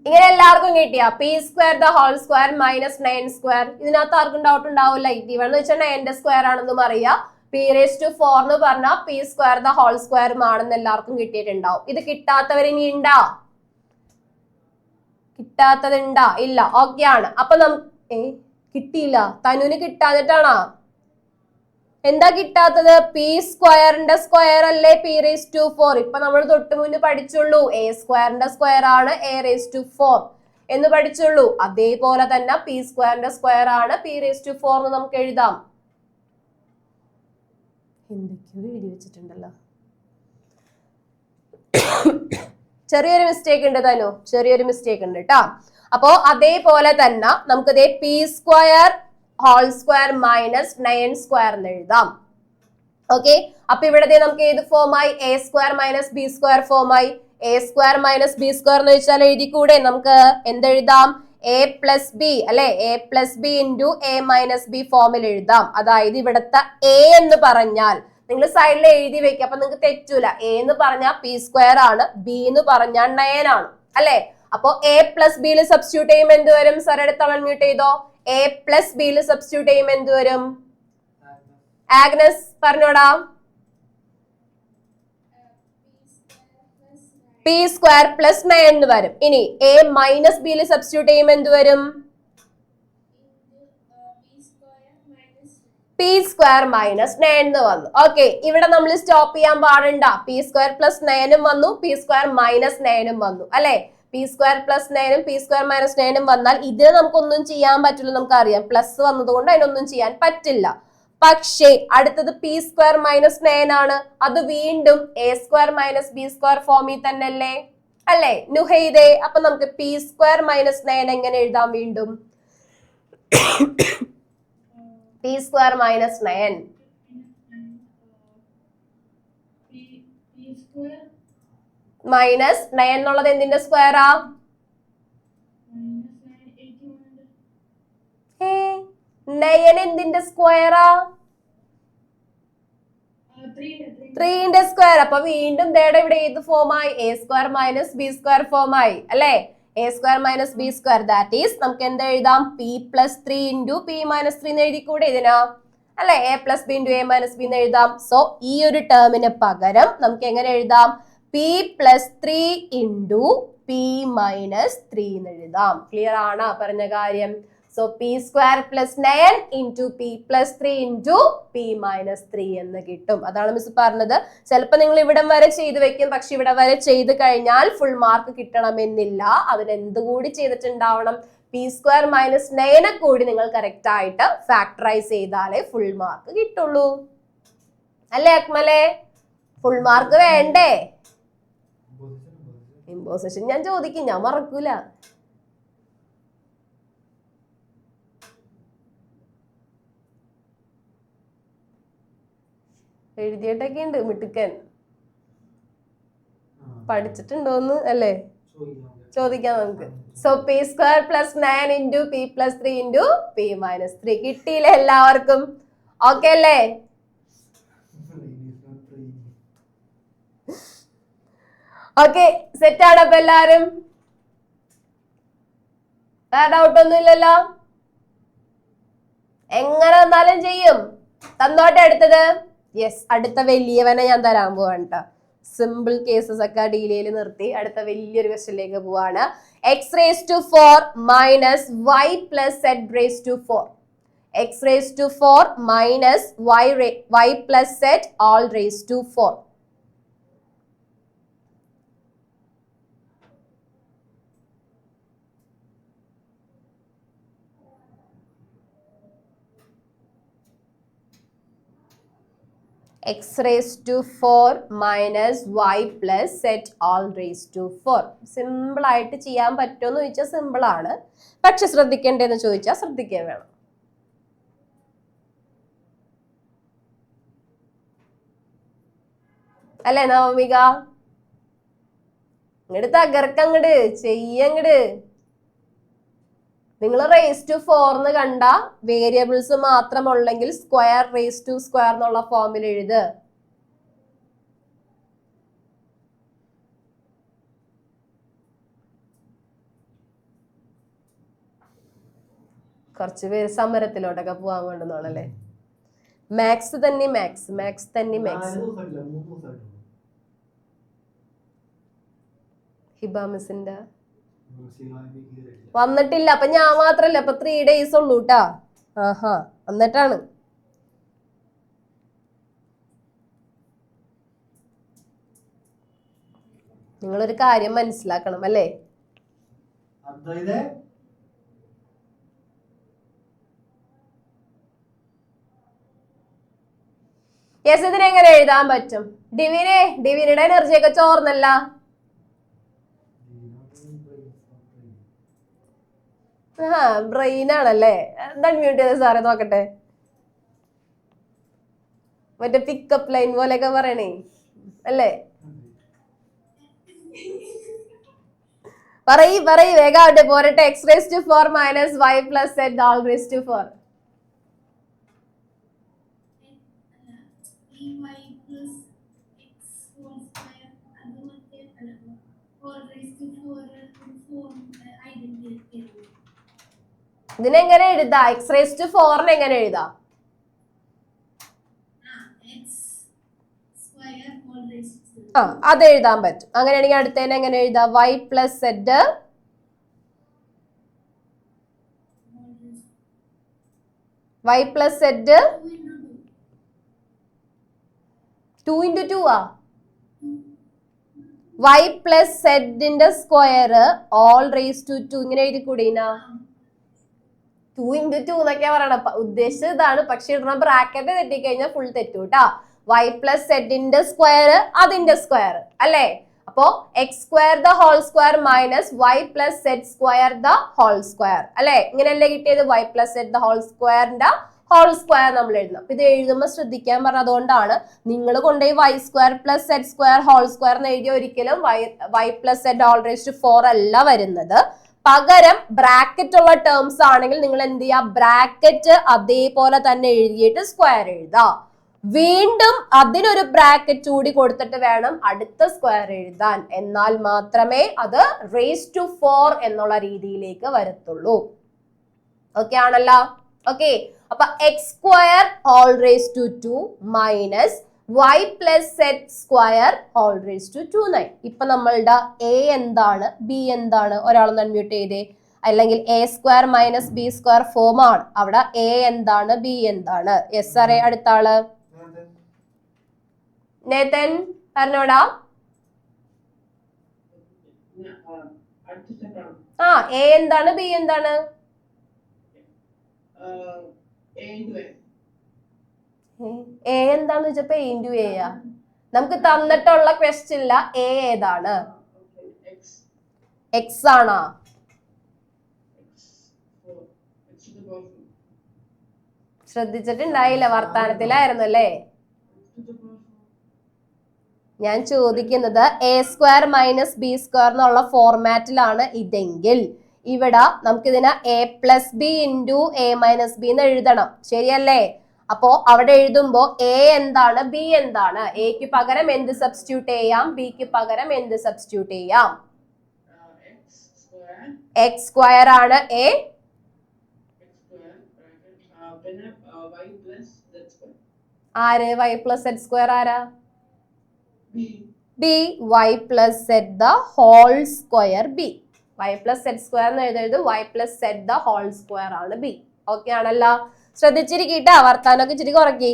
ഇങ്ങനെ എല്ലാവർക്കും കിട്ടിയ p square the whole square minus 9 square. ഇതിനകത്ത് ആർക്കും ഡൗട്ട് ഉണ്ടാവില്ല. 81 എന്ന് വെച്ചാൽ 9 സ്ക്വയർ ആണെന്നും അറിയാം. p raised to 4 എന്ന് പറഞ്ഞാൽ p സ്ക്വയർ ദ ഹോൾ സ്ക്വയറും ആണെന്ന് എല്ലാവർക്കും കിട്ടിയിട്ടുണ്ടാവും. ഇത് കിട്ടാത്തവർ ഇനി ഉണ്ടാ? കിട്ടാത്തത് ഉണ്ടാ? ഇല്ല. ഓക്കെ ആണ്. അപ്പൊ കിട്ടിയില്ല. തനുവിന് കിട്ടാഞ്ഞിട്ടാണോ? എന്താ കിട്ടാത്തത്? p സ്ക്വയറിന്റെ സ്ക്വയർ അല്ലേ p raised to 4. ഇപ്പൊ നമ്മൾ തൊട്ട് മുന്നേ പഠിച്ചുള്ളൂ a സ്ക്വയറിന്റെ സ്ക്വയർ ആണ് a raised to 4. എന്ന് പഠിച്ചുള്ളൂ. അതേപോലെ തന്നെ പി സ്ക്വയറിന്റെ സ്ക്വയർ ആണ് p⁴ എന്ന് നമുക്ക് എഴുതാം. എന്തൊക്കെയോ എഴുതി വെച്ചിട്ടുണ്ടല്ലോ. ചെറിയൊരു മിസ്റ്റേക്ക് ഉണ്ട് തനു, ചെറിയൊരു മിസ്റ്റേക്ക് ഉണ്ട് കേട്ടോ. അപ്പോ അതേപോലെ തന്നെ നമുക്ക് ഇതേ p² മൈനസ് 9² എന്ന് എഴുതാം. ഓക്കെ, അപ്പൊ ഇവിടെ നമുക്ക് ഏത് ഫോമായി? a² minus b² ഫോമായി. a² minus b² എന്ന് വെച്ചാൽ എഴുതിക്കൂടെ? നമുക്ക് എന്തെഴുതാം? a പ്ലസ് ബി അല്ലെ, a plus B into a minus B ഫോമിൽ എഴുതാം. അതായത് ഇവിടുത്തെ a എന്ന് പറഞ്ഞാൽ നിങ്ങൾ സൈഡിൽ എഴുതി വെക്കുക, അപ്പൊ നിങ്ങൾക്ക് തെറ്റൂല. a എന്ന് പറഞ്ഞാൽ p² ആണ്, b എന്ന് പറഞ്ഞാൽ 9 ആണ് അല്ലെ. അപ്പൊ a പ്ലസ് ബിയിൽ സബ്സ്റ്റിറ്റ്യൂട്ട് ചെയ്യുമ്പോൾ എന്ത് വരും? സാർ എടുത്ത് അൺമ്യൂട്ട് ചെയ്തോ. a പ്ലസ് ബിയിൽ സബ്സ്റ്റിറ്റ്യൂട്ട് ചെയ്യുമ്പോൾ എന്ത് വരും? ആഗ്നസ് പറഞ്ഞോടാ. p² പ്ലസ് 9 എന്ന് വരും. ഇനി a മൈനസ് ബിയിൽ സബ്സ്റ്റിറ്റ്യൂട്ട് ചെയ്യുമ്പോൾ എന്ത് വരും? p² മൈനസ് 9 എന്ന് വന്നു. ഓക്കെ, ഇവിടെ നമ്മൾ സ്റ്റോപ്പ് ചെയ്യാൻ പാടണ്ട. p² പ്ലസ് 9 വന്നു, p² മൈനസ് 9 വന്നു അല്ലെ. p² പ്ലസ് 9 p² മൈനസ് 9 വന്നാൽ ഇതിന് നമുക്കൊന്നും ചെയ്യാൻ പറ്റില്ല. നമുക്കറിയാം പ്ലസ് വന്നതുകൊണ്ട് അതിനൊന്നും ചെയ്യാൻ പറ്റില്ല. പക്ഷേ അടുത്തത് p² മൈനസ് 9 ആണ്. അത് വീണ്ടും a² മൈനസ് b² ഫോമിൽ തന്നെ അല്ലേ അല്ലെ നുഹൈദേ. അപ്പൊ നമുക്ക് p² മൈനസ് 9 എങ്ങനെ എഴുതാം? വീണ്ടും p² മൈനസ് 9 മൈനസ് 9 എന്നുള്ളത് എന്തിന്റെ സ്ക്വയറാ? 9 എന്തിന്റെ സ്ക്വയറാ? 3ന്റെ സ്ക്വയർ. അപ്പൊ വീണ്ടും ഇവിടെ ഏത് ഫോമായി? a² മൈനസ് b² ഫോമായി അല്ലെ. a² minus b², that is നമുക്ക് എന്ത് എഴുതാം? p plus 3 into p minus 3 എന്ന് എഴുതിക്കൂടെ ഇതിനാ അല്ലെ. a plus B into a minus B എന്ന് എഴുതാം. സോ ഈ ഒരു ടേമിന് പകരം നമുക്ക് എങ്ങനെ എഴുതാം? p plus 3 into p minus 3 എന്ന് എഴുതാം. ക്ലിയർ ആണോ പറഞ്ഞ കാര്യം? So p² plus 9 into p plus 3 into p minus 3 എന്ന് കിട്ടും. അതാണ് മിസ് പറഞ്ഞത്. ചിലപ്പോൾ നിങ്ങൾ ഇവിടം വരെ ചെയ്ത് വെക്കും, പക്ഷെ ഇവിടെ വരെ ചെയ്ത് കഴിഞ്ഞാൽ ഫുൾ മാർക്ക് കിട്ടണമെന്നില്ല. അതിന് എന്തുകൂടി ചെയ്തിട്ടുണ്ടാവണം? p² മൈനസ് 9 കൂടി നിങ്ങൾ കറക്റ്റ് ആയിട്ട് ഫാക്ടറൈസ് ചെയ്താലേ ഫുൾ മാർക്ക് കിട്ടുള്ളൂ അല്ലേ അക്മലെ? ഫുൾ മാർക്ക് വേണ്ടേ? ഇമ്പോസിഷൻ ഞാൻ ചോദിക്കും, ഞാൻ മറക്കൂല. എഴുതിയിട്ടൊക്കെ ഉണ്ട് മിടുക്കൻ. പഠിച്ചിട്ടുണ്ടോന്ന് അല്ലേ ചോദിക്കാം നമുക്ക്. So p² plus 9 into p plus 3 into p minus 3 കിട്ടിയില്ലേ എല്ലാവർക്കും? ഓക്കെ അല്ലേ? ഓക്കെ, സെറ്റ് ആണ് അപ്പൊ എല്ലാരും? ഡൗട്ട് ഒന്നും ഇല്ലല്ലോ? എങ്ങനെ വന്നാലും ചെയ്യും. തന്നോട്ടെ അടുത്തത്. യെസ്, അടുത്ത വലിയവനെ ഞാൻ തരാൻ പോവാണ് കേട്ടോ. സിമ്പിൾ കേസസ് ഒക്കെ ഡീലയിൽ നിർത്തി അടുത്ത വലിയൊരു ക്വസ്റ്റ്യനിലേക്ക് പോവാണ്. x⁴ minus y plus z⁴. x⁴ minus y plus z all raised to 4. x⁴ minus y plus z all raised to 4. Simple ആയിട്ട് ചെയ്യാൻ പറ്റുമെന്ന് ചോദിച്ചാൽ സിമ്പിൾ ആണ്, പക്ഷെ ശ്രദ്ധിക്കേണ്ടതെന്ന് ചോദിച്ചാൽ ശ്രദ്ധിക്കാൻ വേണം. അല്ലേ നവമിക? ഇങ്ങോട്ട് തകർക്കങ്ങട് ചെയ്യങ്ങട്. നിങ്ങൾ raised-to-4 എന്ന് കണ്ട വേരിയബിൾസ് മാത്രമുള്ളെങ്കിൽ സ്ക്വയർ raised-to-square എന്നുള്ള ഫോമിൽ എഴുത്. കുറച്ച് പേര് സമരത്തിലോട്ടൊക്കെ പോവാൻ വേണ്ടുന്നോളല്ലേ. മാത്സ് തന്നെ മാത്സ് തന്നെ മാത്സ്. ഹിബ മിസ്സിന്റെ വന്നിട്ടില്ല. അപ്പൊ ഞാൻ മാത്രല്ല, അപ്പൊ 3 days ഉള്ളൂ ട്ടാ. ആഹാ, എന്നിട്ടാണ്. നിങ്ങളൊരു കാര്യം മനസ്സിലാക്കണം അല്ലേ? യെസ്, ഇതിനെങ്ങനെ എഴുതാൻ പറ്റും? ഡിവിനിയുടെ എനർജി ഒക്കെ ചോർന്നല്ല. ബ്രെയിൻ ആണല്ലേ? എന്താണ് മ്യൂട്ട് ചെയ്തത് സാറേ? നോക്കട്ടെ. മറ്റേ പിക്കപ്പ് ലൈൻ പോലെയൊക്കെ പറയണേ അല്ലേ? പറയ് വേഗം ആവട്ടെ, പോരട്ടെ. x⁴ minus y plus z all⁴. ഇതിനെങ്ങനെ എഴുതാ? x⁴ എങ്ങനെ എഴുതാ? അത് എഴുതാൻ പറ്റും. അങ്ങനെയാണെങ്കിൽ അടുത്തതിനെ എങ്ങനെ എഴുതാ? y plus z (2 × 2) y plus സെഡിന്റെ സ്ക്വയർ all⁴2 ഇങ്ങനെ എഴുതി കൂടീനാ? 2 × 2 എന്നൊക്കെയാ പറയണ. ഉദ്ദേശിച്ചത് ഇതാണ്, പക്ഷെ ഇടുന്ന ബ്രാക്കറ്റ് തെറ്റിക്കഴിഞ്ഞാൽ ഫുൾ തെറ്റൂട്ടാ. y പ്ലസ് സെഡിന്റെ സ്ക്വയർ അതിന്റെ സ്ക്വയർ അല്ലേ? അപ്പോ x² minus y plus z² അല്ലെ? ഇങ്ങനെയല്ലേ കിട്ടിയത്? y പ്ലസ് z² നമ്മൾ എഴുതണം. ഇത് എഴുതുമ്പോൾ ശ്രദ്ധിക്കാൻ പറഞ്ഞതുകൊണ്ടാണ് നിങ്ങൾ കൊണ്ടുപോയി y² പ്ലസ് z² എന്ന് എഴുതിയ ഒരിക്കലും y പ്ലസ് z⁴ അല്ല വരുന്നത്. പകരം ബ്രാക്കറ്റ് ഉള്ള ടേംസ് ആണെങ്കിൽ നിങ്ങൾ എന്ത് ചെയ്യുക? ബ്രാക്കറ്റ് അതേപോലെ തന്നെ എഴുതിയിട്ട് സ്ക്വയർ എഴുതാം. വീണ്ടും അതിനൊരു ബ്രാക്കറ്റ് കൂടി കൊടുത്തിട്ട് വേണം അടുത്ത സ്ക്വയർ എഴുതാൻ. എന്നാൽ മാത്രമേ അത് raised to 4 എന്നുള്ള രീതിയിലേക്ക് വരത്തുള്ളൂ. ഓക്കെ ആണല്ലോ? ഓക്കെ, അപ്പൊ x² all⁴2 minus y plus z² all⁴2 ഇപ്പൊ നമ്മളുടെ a എന്താണ്, b എന്താണ്? ഒരാളൊന്ന് അൺമ്യൂട്ട് ചെയ്തേ. അല്ലെങ്കിൽ a² മൈനസ് b² ഫോം ആണ്. അവിടെ a എന്താണ്, b എന്താണ്? യെസ് സാറേ. അടുത്ത ആള് നേതൻ പറഞ്ഞോടാ. a എന്താണ്, b എന്താണ്? a എന്താന്ന് വെച്ചപ്പോ a × a യാ. നമുക്ക് തന്നിട്ടുള്ള ക്വസ്റ്റ്യനില a ഏതാണ്? x ആണോ? ശ്രദ്ധിച്ചിട്ടുണ്ടായില്ല, വർത്താനത്തിലായിരുന്നു അല്ലേ? ഞാൻ ചോദിക്കുന്നത് a² മൈനസ് b² എന്നുള്ള ഫോർമാറ്റിലാണ് ഇതെങ്കിൽ ഇവിടെ നമുക്കിതിനെ a plus b into a minus B എന്ന് എഴുതണം. ശരിയല്ലേ? അപ്പോ അവിടെ എഴുതുമ്പോ a എന്താണ്, b എന്താണ്? എക്ക് പകരം എന്ത് സബ്സ്റ്റിറ്റ്യൂട്ട് ചെയ്യാം? ബിക്ക് പകരം എന്ത് സബ്സ്റ്റിറ്റ്യൂട്ട് ചെയ്യാം? x² ആണ് a. ആര്? y പ്ലസ് z² ആരാ? b. y plus z⁴ b. y plus z² എന്ന് എഴുതരുത്, y പ്ലസ് z⁴ ആണ് b. ഓക്കെ ആണല്ലോ? ശ്രദ്ധിച്ചിരിക്കട്ടാ, വർത്താനൊക്കെ ഇച്ചിരി കുറയ്ക്കി.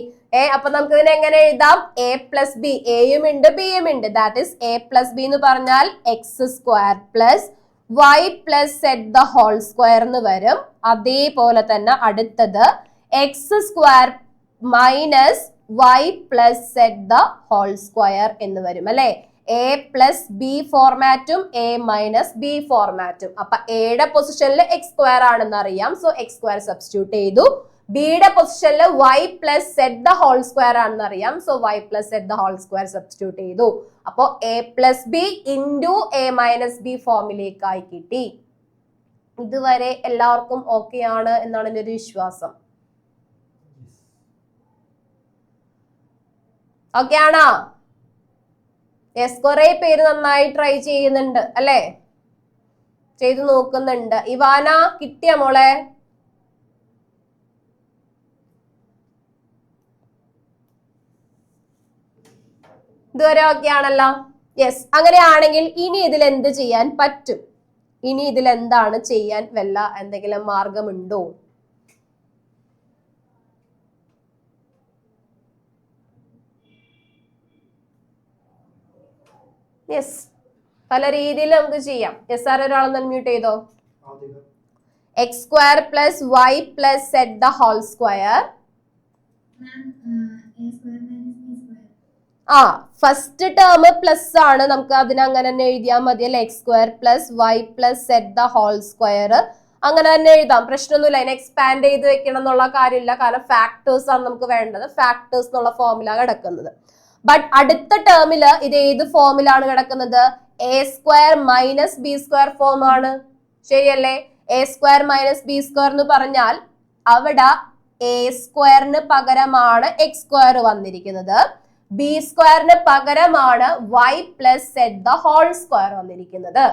അപ്പൊ നമുക്ക് ഇതിനെ എങ്ങനെ എഴുതാം? a plus b. എയും ഉണ്ട് ബിയും ഉണ്ട്. That is a plus B എന്ന് പറഞ്ഞാൽ x² plus y plus z⁴ എന്ന് വരും. അതേപോലെ തന്നെ അടുത്തത് x² minus y plus z⁴ എന്ന് വരും അല്ലെ? a പ്ലസ് ബി ഫോർമാറ്റും a മൈനസ് ബി ഫോർമാറ്റും. അപ്പൊ എയുടെ പൊസിഷനിൽ x² ആണെന്ന് അറിയാം, സോ x² സബ്സ്റ്റിറ്റ്യൂട്ട് ചെയ്തു. ബിയുടെ പൊസിഷനിൽ y പ്ലസ് z⁴ ആണെന്ന് അറിയാം, so y plus z⁴ substitute ചെയ്തു. അപ്പോ a plus B into a minus B ഫോമിലേക്കായി കിട്ടി. ഇതുവരെ എല്ലാവർക്കും ഓക്കെ ആണ് എന്നാണ് എൻ്റെ ഒരു വിശ്വാസം. ഓക്കെ ആണോ? യെസ്, കുറെ പേര് നന്നായി ട്രൈ ചെയ്യുന്നുണ്ട് അല്ലെ? ചെയ്തു നോക്കുന്നുണ്ട്. ഇവാന കിട്ടിയ മോളെ? ഇതുവരെ ഓക്കെ ആണല്ലോ? യെസ്, അങ്ങനെയാണെങ്കിൽ ഇനി ഇതിൽ എന്ത് ചെയ്യാൻ പറ്റും? ഇനി ഇതിൽ എന്താണ് ചെയ്യാൻ വല്ല എന്തെങ്കിലും മാർഗമുണ്ടോ? യെസ്, പല രീതിയിൽ നമുക്ക് ചെയ്യാം. യെസ് സാർ, ഒരാളൊന്ന് അൺമ്യൂട്ട് ചെയ്തോ. x square plus y plus z the whole square. ആ ഫസ്റ്റ് ടേം പ്ലസ് ആണ്, നമുക്ക് അതിന് അങ്ങനെ തന്നെ എഴുതിയാൽ മതി അല്ലെ. X square plus Y plus Z the whole square അങ്ങനെ തന്നെ എഴുതാം, പ്രശ്നമൊന്നുമില്ല. അതിനെ എക്സ്പാൻഡ് ചെയ്ത് വെക്കണം എന്നുള്ള കാര്യമില്ല, കാരണം ഫാക്ടേഴ്സ് ആണ് നമുക്ക് വേണ്ടത്. ഫാക്ടേഴ്സ് എന്നുള്ള ഫോമിലാണ് കിടക്കുന്നത്. ബട്ട് അടുത്ത ടേമില് ഇത് ഏത് ഫോമിലാണ് കിടക്കുന്നത്? A square minus B square form ആണ്, ശരിയല്ലേ? A square minus B square എന്ന് പറഞ്ഞാൽ അവിടെ എ സ്ക്വയറിന് പകരമാണ് എക്സ് സ്ക്വയർ വന്നിരിക്കുന്നത്, ബി സ്ക്വയറിന് പകരമാണ് Y plus Z the whole square വന്നിരിക്കുന്നത്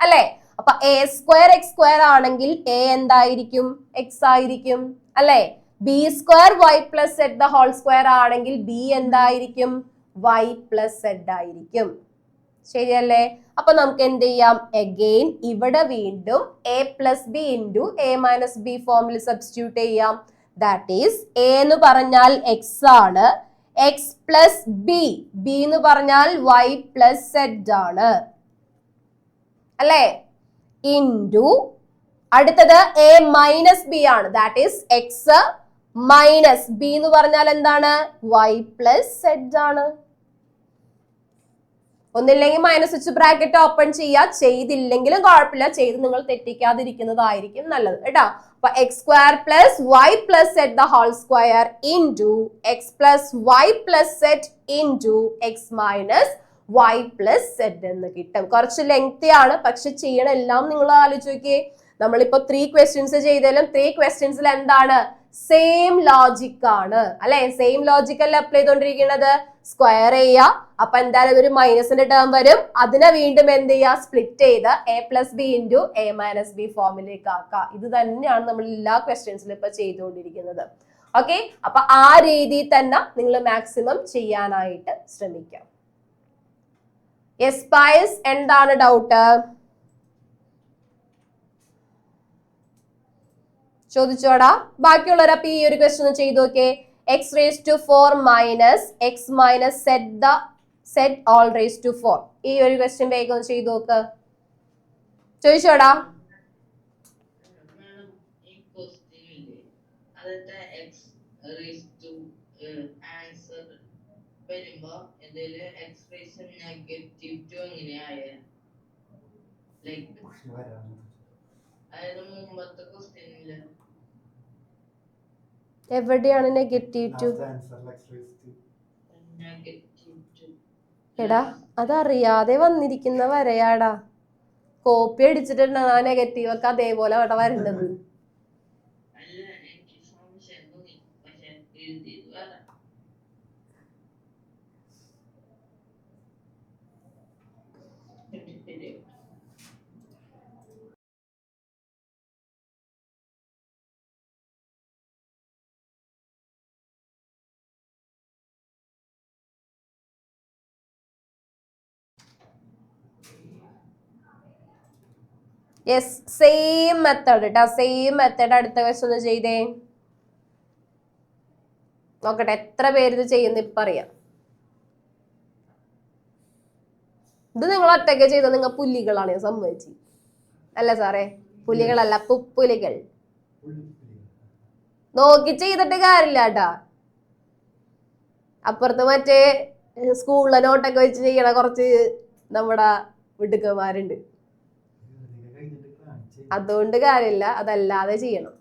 അല്ലെ. അപ്പൊ എ സ്ക്വയർ എക്സ് സ്ക്വയർ ആണെങ്കിൽ എ എന്തായിരിക്കും? എക്സ് ആയിരിക്കും അല്ലെ. B square Y plus Z the whole square ആണെങ്കിൽ ബി എന്തായിരിക്കും? വൈ പ്ലസ് സെഡ് ആയിരിക്കും, ശരിയല്ലേ? അപ്പൊ നമുക്ക് എന്ത് ചെയ്യാം? അഗെയിൻ ഇവിടെ വീണ്ടും A plus B into A minus B ഫോമിൽ സബ്സ്റ്റിറ്റ്യൂട്ട് ചെയ്യാം. ദാറ്റ് ഈസ് എ എന്ന് പറഞ്ഞാൽ എക്സ് ആണ്, എക്സ് പ്ലസ് ബി, ബി എന്ന് പറഞ്ഞാൽ വൈ പ്ലസ് സെഡ് ആണ് അല്ലെ, ഇൻറ്റു അടുത്തത് എ മൈനസ് ബി ആണ്, that is X minus B എന്ന് പറഞ്ഞാൽ എന്താണ്? വൈ പ്ലസ് സെഡ് ആണ്. ഒന്നില്ലെങ്കിൽ മൈനസ് വെച്ച് ബ്രാക്കറ്റ് ഓപ്പൺ ചെയ്തില്ലെങ്കിലും കുഴപ്പമില്ല, ചെയ്ത് നിങ്ങൾ തെറ്റിക്കാതിരിക്കുന്നതായിരിക്കും നല്ലത് കേട്ടോ. അപ്പൊ X square plus Y plus Z the whole square into X plus Y plus Z into X minus Y plus Z എന്ന് കിട്ടും. കുറച്ച് ലെങ്തി ആണ്, പക്ഷെ ചെയ്യണം എല്ലാം നിങ്ങൾ ആലോചിച്ച് നോക്കിയേ. നമ്മളിപ്പോ 3 ക്വസ്റ്റ്യൻസ് ചെയ്താലും 3 ക്വസ്റ്റ്യൻസിൽ എന്താണ്? സെയിം ലോജിക് ആണ് അല്ലെ. സെയിം ലോജിക് അല്ലേ അപ്ലൈ ചെയ്തോണ്ടിരിക്കുന്നത്. സ്ക്വയർ ചെയ്യുക, അപ്പൊ എന്തായാലും ഒരു മൈനസിന്റെ ടേം വരും, അതിനെ വീണ്ടും എന്ത് ചെയ്യുക? സ്പ്ലിറ്റ് ചെയ്ത് A plus B into A minus B ഫോമിലേക്ക് ആക്കുക. ഇത് തന്നെയാണ് നമ്മൾ എല്ലാ ക്വസ്റ്റ്യൻസിലും ഇപ്പൊ ചെയ്തുകൊണ്ടിരിക്കുന്നത്. ഓക്കെ, അപ്പൊ ആ രീതിയിൽ തന്നെ നിങ്ങൾ മാക്സിമം ചെയ്യാനായിട്ട് ശ്രമിക്കാം. യെസ് പയസ്, എന്താണ് ഡൗട്ട്? ചോദിച്ചോടാ. ബാക്കിയുള്ളവരപ്പ ഈ ഒരു ക്വസ്റ്റ്യൻ ഒന്ന് ചെയ്തു നോക്കേ. X raise to 4 minus X minus Z all raise to 4. ഈ ഒരു ക്വസ്റ്റ്യൻ വേഗം ഒന്ന് ചെയ്തു നോക്ക്. ചോദിച്ചോടാ. എവിടെയാണ് നെഗറ്റീവ് ടു? എടാ അതറിയാതെ വന്നിരിക്കുന്ന വരയാടാ, കോപ്പി അടിച്ചിട്ടുണ്ട് ആ നെഗറ്റീവ് ഒക്കെ അതേപോലെ അവിടെ വരേണ്ടത്. യെസ്, സെയിം മെത്തേഡ് കേട്ടോ, സെയിം മെത്തേഡ്. അടുത്ത ക്വസ്റ്റ്യൻ ഒന്ന് ചെയ്തേ നോക്കട്ടെ എത്ര പേര് ഇത് ചെയ്യുന്ന ഇപ്പൊ അറിയാം. ഇത് നിങ്ങൾ ഒറ്റയ്ക്ക് ചെയ്ത നിങ്ങൾ പുലികളാണ്, ഞാൻ സമ്മതിച്ചു. അല്ല സാറേ, പുലികളല്ല, പുലികൾ. നോക്കി ചെയ്തിട്ട് കാര്യമില്ല കേട്ടാ. അപ്പുറത്ത് മറ്റേ സ്കൂളിലെ നോട്ടൊക്കെ വെച്ച് ചെയ്യണ കുറച്ച് നമ്മുടെ വിടുക്കന്മാരുണ്ട്, അതുകൊണ്ട് കാര്യമില്ല, അതല്ലാതെ ചെയ്യണം.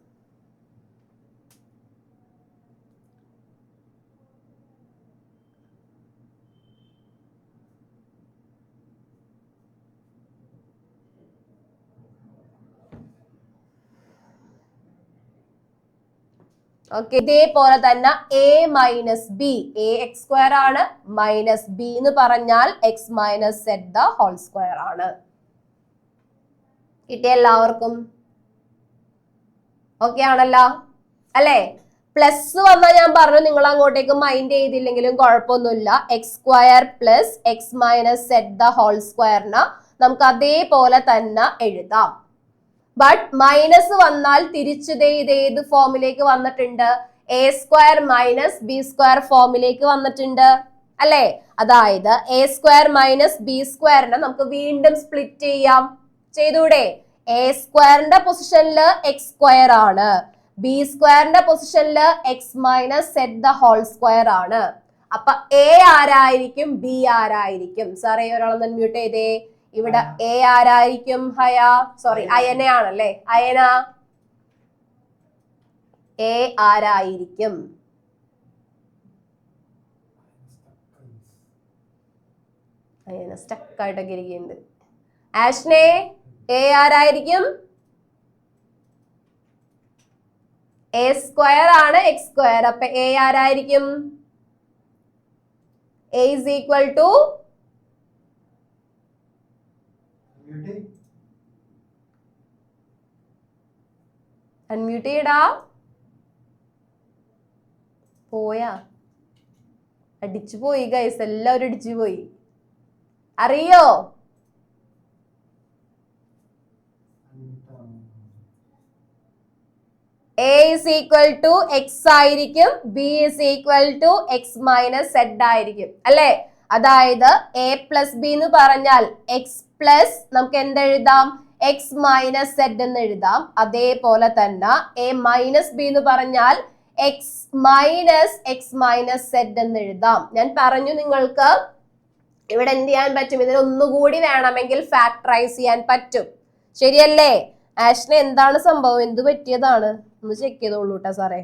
ഓക്കെ, ഇതേപോലെ തന്നെ A minus B, A X square ആണ്, മൈനസ് ബി എന്ന് പറഞ്ഞാൽ X minus Z the whole square ആണ്. കിട്ടിയ എല്ലാവർക്കും ഓക്കെ ആണല്ലോ അല്ലെ? പ്ലസ് വന്നാൽ ഞാൻ പറഞ്ഞു നിങ്ങൾ അങ്ങോട്ടേക്ക് മൈൻഡ് ചെയ്തില്ലെങ്കിലും കുഴപ്പമൊന്നുമില്ല. X square plus X minus Z the whole സ്ക്വയറിന് നമുക്ക് അതേപോലെ തന്നെ എഴുതാം. ബട്ട് മൈനസ് വന്നാൽ തിരിച്ചതേ ഇതേത് ഫോമിലേക്ക് വന്നിട്ടുണ്ട്? A square minus B square ഫോമിലേക്ക് വന്നിട്ടുണ്ട് അല്ലെ? അതായത് എ സ്ക്വയർ മൈനസ് ബി സ്ക്വയറിനെ നമുക്ക് വീണ്ടും സ്പ്ലിറ്റ് ചെയ്യാം. ചെയ്തൂടെ? എ സ്ക്വയറിന്റെ പൊസിഷനിൽ എക്സ് സ്ക്വയർ ആണ്, ബി സ്ക്വയറിന്റെ പൊസിഷനിൽ X minus Z the whole square ആണ്. അപ്പൊ എ ആരായിരിക്കും, ബി ആരായിരിക്കും? സാറേ ഒരാളൊന്ന് മ്യൂട്ട് ചെയ്തേ. ഇവിടെ എ ആരായിരിക്കും? അയനയാണല്ലേ, അയന എ ആരായിരിക്കും? അയന സ്റ്റക്കായിട്ടൊക്കെ ഇരിക്കുന്നുണ്ട്. ആഷ്നെ എ ആരായിരിക്കും? എ സ്ക്വയർ ആണ് എക്സ് സ്ക്വയർ. അപ്പൊ എ ആരായിരിക്കും? A is equal to unmute ചെയ്യടാ. പോയാ? അടിച്ചു പോയി ഗൈസ്, എല്ലാവരും അടിച്ചു പോയി. അറിയോ? A is equal to X ആയിരിക്കും, B is equal to X minus Z ആയിരിക്കും അല്ലെ. അതായത് എ പ്ലസ് ബി എന്ന് പറഞ്ഞാൽ എക്സ് പ്ലസ് നമുക്ക് എന്തെഴുതാം, എക്സ് മൈനസ് സെഡ് എന്ന് എഴുതാം. അതേപോലെ തന്നെ എ മൈനസ് ബി എന്ന് പറഞ്ഞാൽ എക്സ് മൈനസ് സെഡ് എന്ന് എഴുതാം. ഞാൻ പറഞ്ഞു നിങ്ങൾക്ക് ഇവിടെ എന്ത് ചെയ്യാൻ പറ്റും, ഇതിന് ഒന്നുകൂടി വേണമെങ്കിൽ ഫാക്ടറൈസ് ചെയ്യാൻ പറ്റും. ശരിയല്ലേ? ആഷിന് എന്താണ് സംഭവം, എന്ത് പറ്റിയതാണ് ഒന്ന് ചെക്ക് ചെയ്തോളൂ കേട്ടോ സാറേ.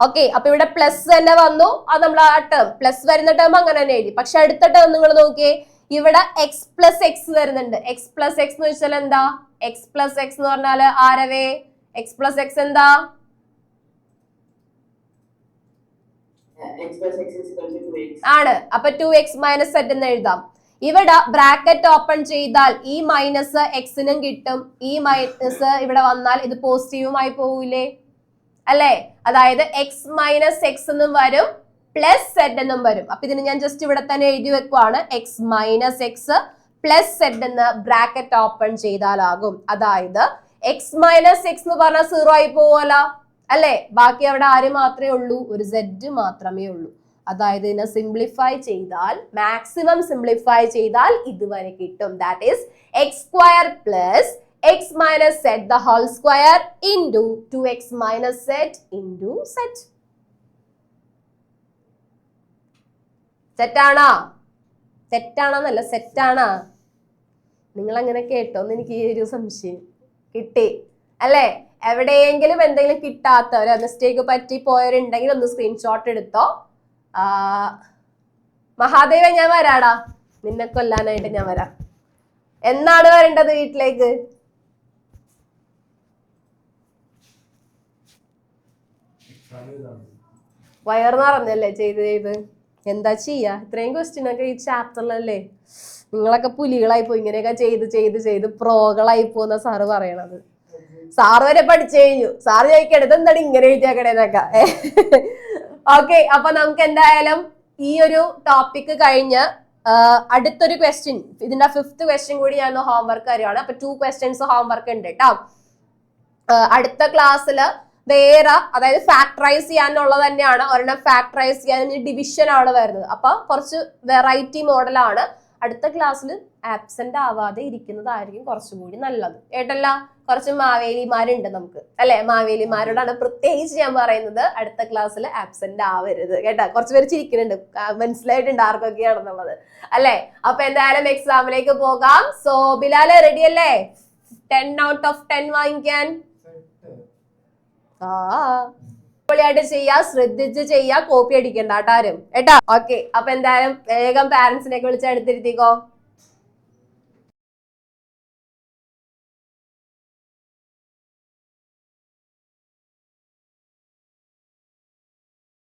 ഓക്കെ, അപ്പൊ ഇവിടെ പ്ലസ് തന്നെ വന്നു, അത് നമ്മൾ ആ ടേം പ്ലസ് വരുന്ന ടേം അങ്ങനെ തന്നെ എഴുതി. പക്ഷെ അടുത്ത ടേം നിങ്ങൾ നോക്കിയേ, ഇവിടെ എക്സ് പ്ലസ് എക്സ് വരുന്നുണ്ട്. എക്സ് പ്ലസ് എക്സ് എന്ന് വെച്ചാൽ എന്താ? എക്സ് പ്ലസ് എക്സ് എന്ന് പറഞ്ഞാൽ ആരവേ? എക്സ് പ്ലസ് എക്സ് എന്താ? ആണ്. അപ്പൊ 2x മൈനസ് സെഡ് എന്ന് എഴുതാം. ഇവിടെ ബ്രാക്കറ്റ് ഓപ്പൺ ചെയ്താൽ ഈ മൈനസ് എക്സിനും കിട്ടും, ഈ മൈനസ് ഇവിടെ വന്നാൽ ഇത് പോസിറ്റീവുമായി പോവില്ലേ അല്ലെ. അതായത് എക്സ് മൈനസ് എക്സ് എന്നും വരും, പ്ലസ് സെഡ് എന്നും വരും. അപ്പൊ ഇതിന് ഞാൻ ജസ്റ്റ് ഇവിടെ തന്നെ എഴുതി വെക്കുവാണ്, X minus X plus Z എന്ന് ബ്രാക്കറ്റ് ഓപ്പൺ ചെയ്താലാകും. അതായത് എക്സ് മൈനസ് എക്സ് എന്ന് പറഞ്ഞാൽ 0 ആയി പോവല്ലോ അല്ലെ. ബാക്കി അവിടെ ആര് മാത്രമേ ഉള്ളൂ? ഒരു സെഡ് മാത്രമേ ഉള്ളൂ. അതായത് ഇതിനെ സിംപ്ലിഫൈ ചെയ്താൽ, മാക്സിമം സിംപ്ലിഫൈ ചെയ്താൽ ഇതുവരെ കിട്ടും. That is x square plus X minus Z the whole square into 2x minus z into z. സെറ്റാണോ? സെറ്റാണെന്നല്ല, സെറ്റാണോ? നിങ്ങൾ അങ്ങനെ കേട്ടോന്ന് എനിക്ക് ഈ ഒരു സംശയം. കിട്ടി അല്ലേ? എവിടെയെങ്കിലും എന്തെങ്കിലും കിട്ടാത്ത ഒരു മിസ്റ്റേക്ക് പറ്റി പോയവരുണ്ടെങ്കിൽ ഒന്ന് സ്ക്രീൻഷോട്ട് എടുത്തോ. മഹാദേവ ഞാൻ വരാടാ, നിന്നെ കൊല്ലാനായിട്ട് ഞാൻ വരാം. എന്നാണ് വരേണ്ടത് വീട്ടിലേക്ക്? വയറ് നിറഞ്ഞല്ലേ ചെയ്ത് എന്താ ചെയ്യാ? ഇത്രയും ക്വസ്റ്റ്യൻ ഒക്കെ ഈ ചാപ്റ്ററിലല്ലേ. നിങ്ങളൊക്കെ പുലികളായി പോയി, ഇങ്ങനെയൊക്കെ ചെയ്ത് പ്രോകളായി പോകുന്ന സാറ് പറയണത്. സാറ് വരെ പഠിച്ചു കഴിഞ്ഞു. സാറ് ചോദിക്കണത് എന്താണ് ഇങ്ങനെ എഴുതിയാക്കണേന്നൊക്കെ. ഓക്കെ, അപ്പൊ നമുക്ക് എന്തായാലും ഈ ഒരു ടോപ്പിക് കഴിഞ്ഞ് അടുത്തൊരു ക്വസ്റ്റ്യൻ, ഇതിന്റെ 5th ക്വസ്റ്റ്യൻ കൂടി ഞാൻ ഹോംവർക്ക് തരുവാണ്. അപ്പൊ 2 ക്വസ്റ്റ്യൻസ് ഹോംവർക്ക് ഉണ്ട് കേട്ടോ. അടുത്ത ക്ലാസ്സിൽ വേറെ, അതായത് ഫാക്ടറൈസ് ചെയ്യാനുള്ളത് തന്നെയാണ്. ഒരെണ്ണം ഫാക്ടറൈസ് ചെയ്യാൻ ഡിവിഷൻ ആണ് വരുന്നത്. അപ്പൊ കുറച്ച് വെറൈറ്റി മോഡലാണ്. അടുത്ത ക്ലാസ്സിൽ ആബ്സെന്റ് ആവാതെ ഇരിക്കുന്നതായിരിക്കും കുറച്ചും കൂടി നല്ലത്. കേട്ടല്ല? കുറച്ച് മാവേലിമാരുണ്ട് നമുക്ക് അല്ലെ. മാവേലിമാരോടാണ് പ്രത്യേകിച്ച് ഞാൻ പറയുന്നത്, അടുത്ത ക്ലാസ്സിൽ ആബ്സെന്റ് ആവരുത് കേട്ടോ. കുറച്ച് പേര് ചിരിക്കുന്നുണ്ട്, മനസ്സിലായിട്ടുണ്ട് ആർക്കൊക്കെയാണെന്നുള്ളത് അല്ലെ. അപ്പൊ എന്തായാലും എക്സാമിലേക്ക് പോകാം. സോ ബിലാല് റെഡി അല്ലേ? 10 out of 10 വാങ്ങിക്കാൻ? ായിട്ട് ചെയ്യാ, ശ്രദ്ധിച്ച് ചെയ്യാ, കോപ്പി അടിക്കണ്ട കേട്ടാരും കേട്ടാ. ഓക്കെ, അപ്പൊ എന്തായാലും വേഗം പാരന്റ്സിനെയൊക്കെ വിളിച്ച് അടുത്തിരുത്തിക്കോ.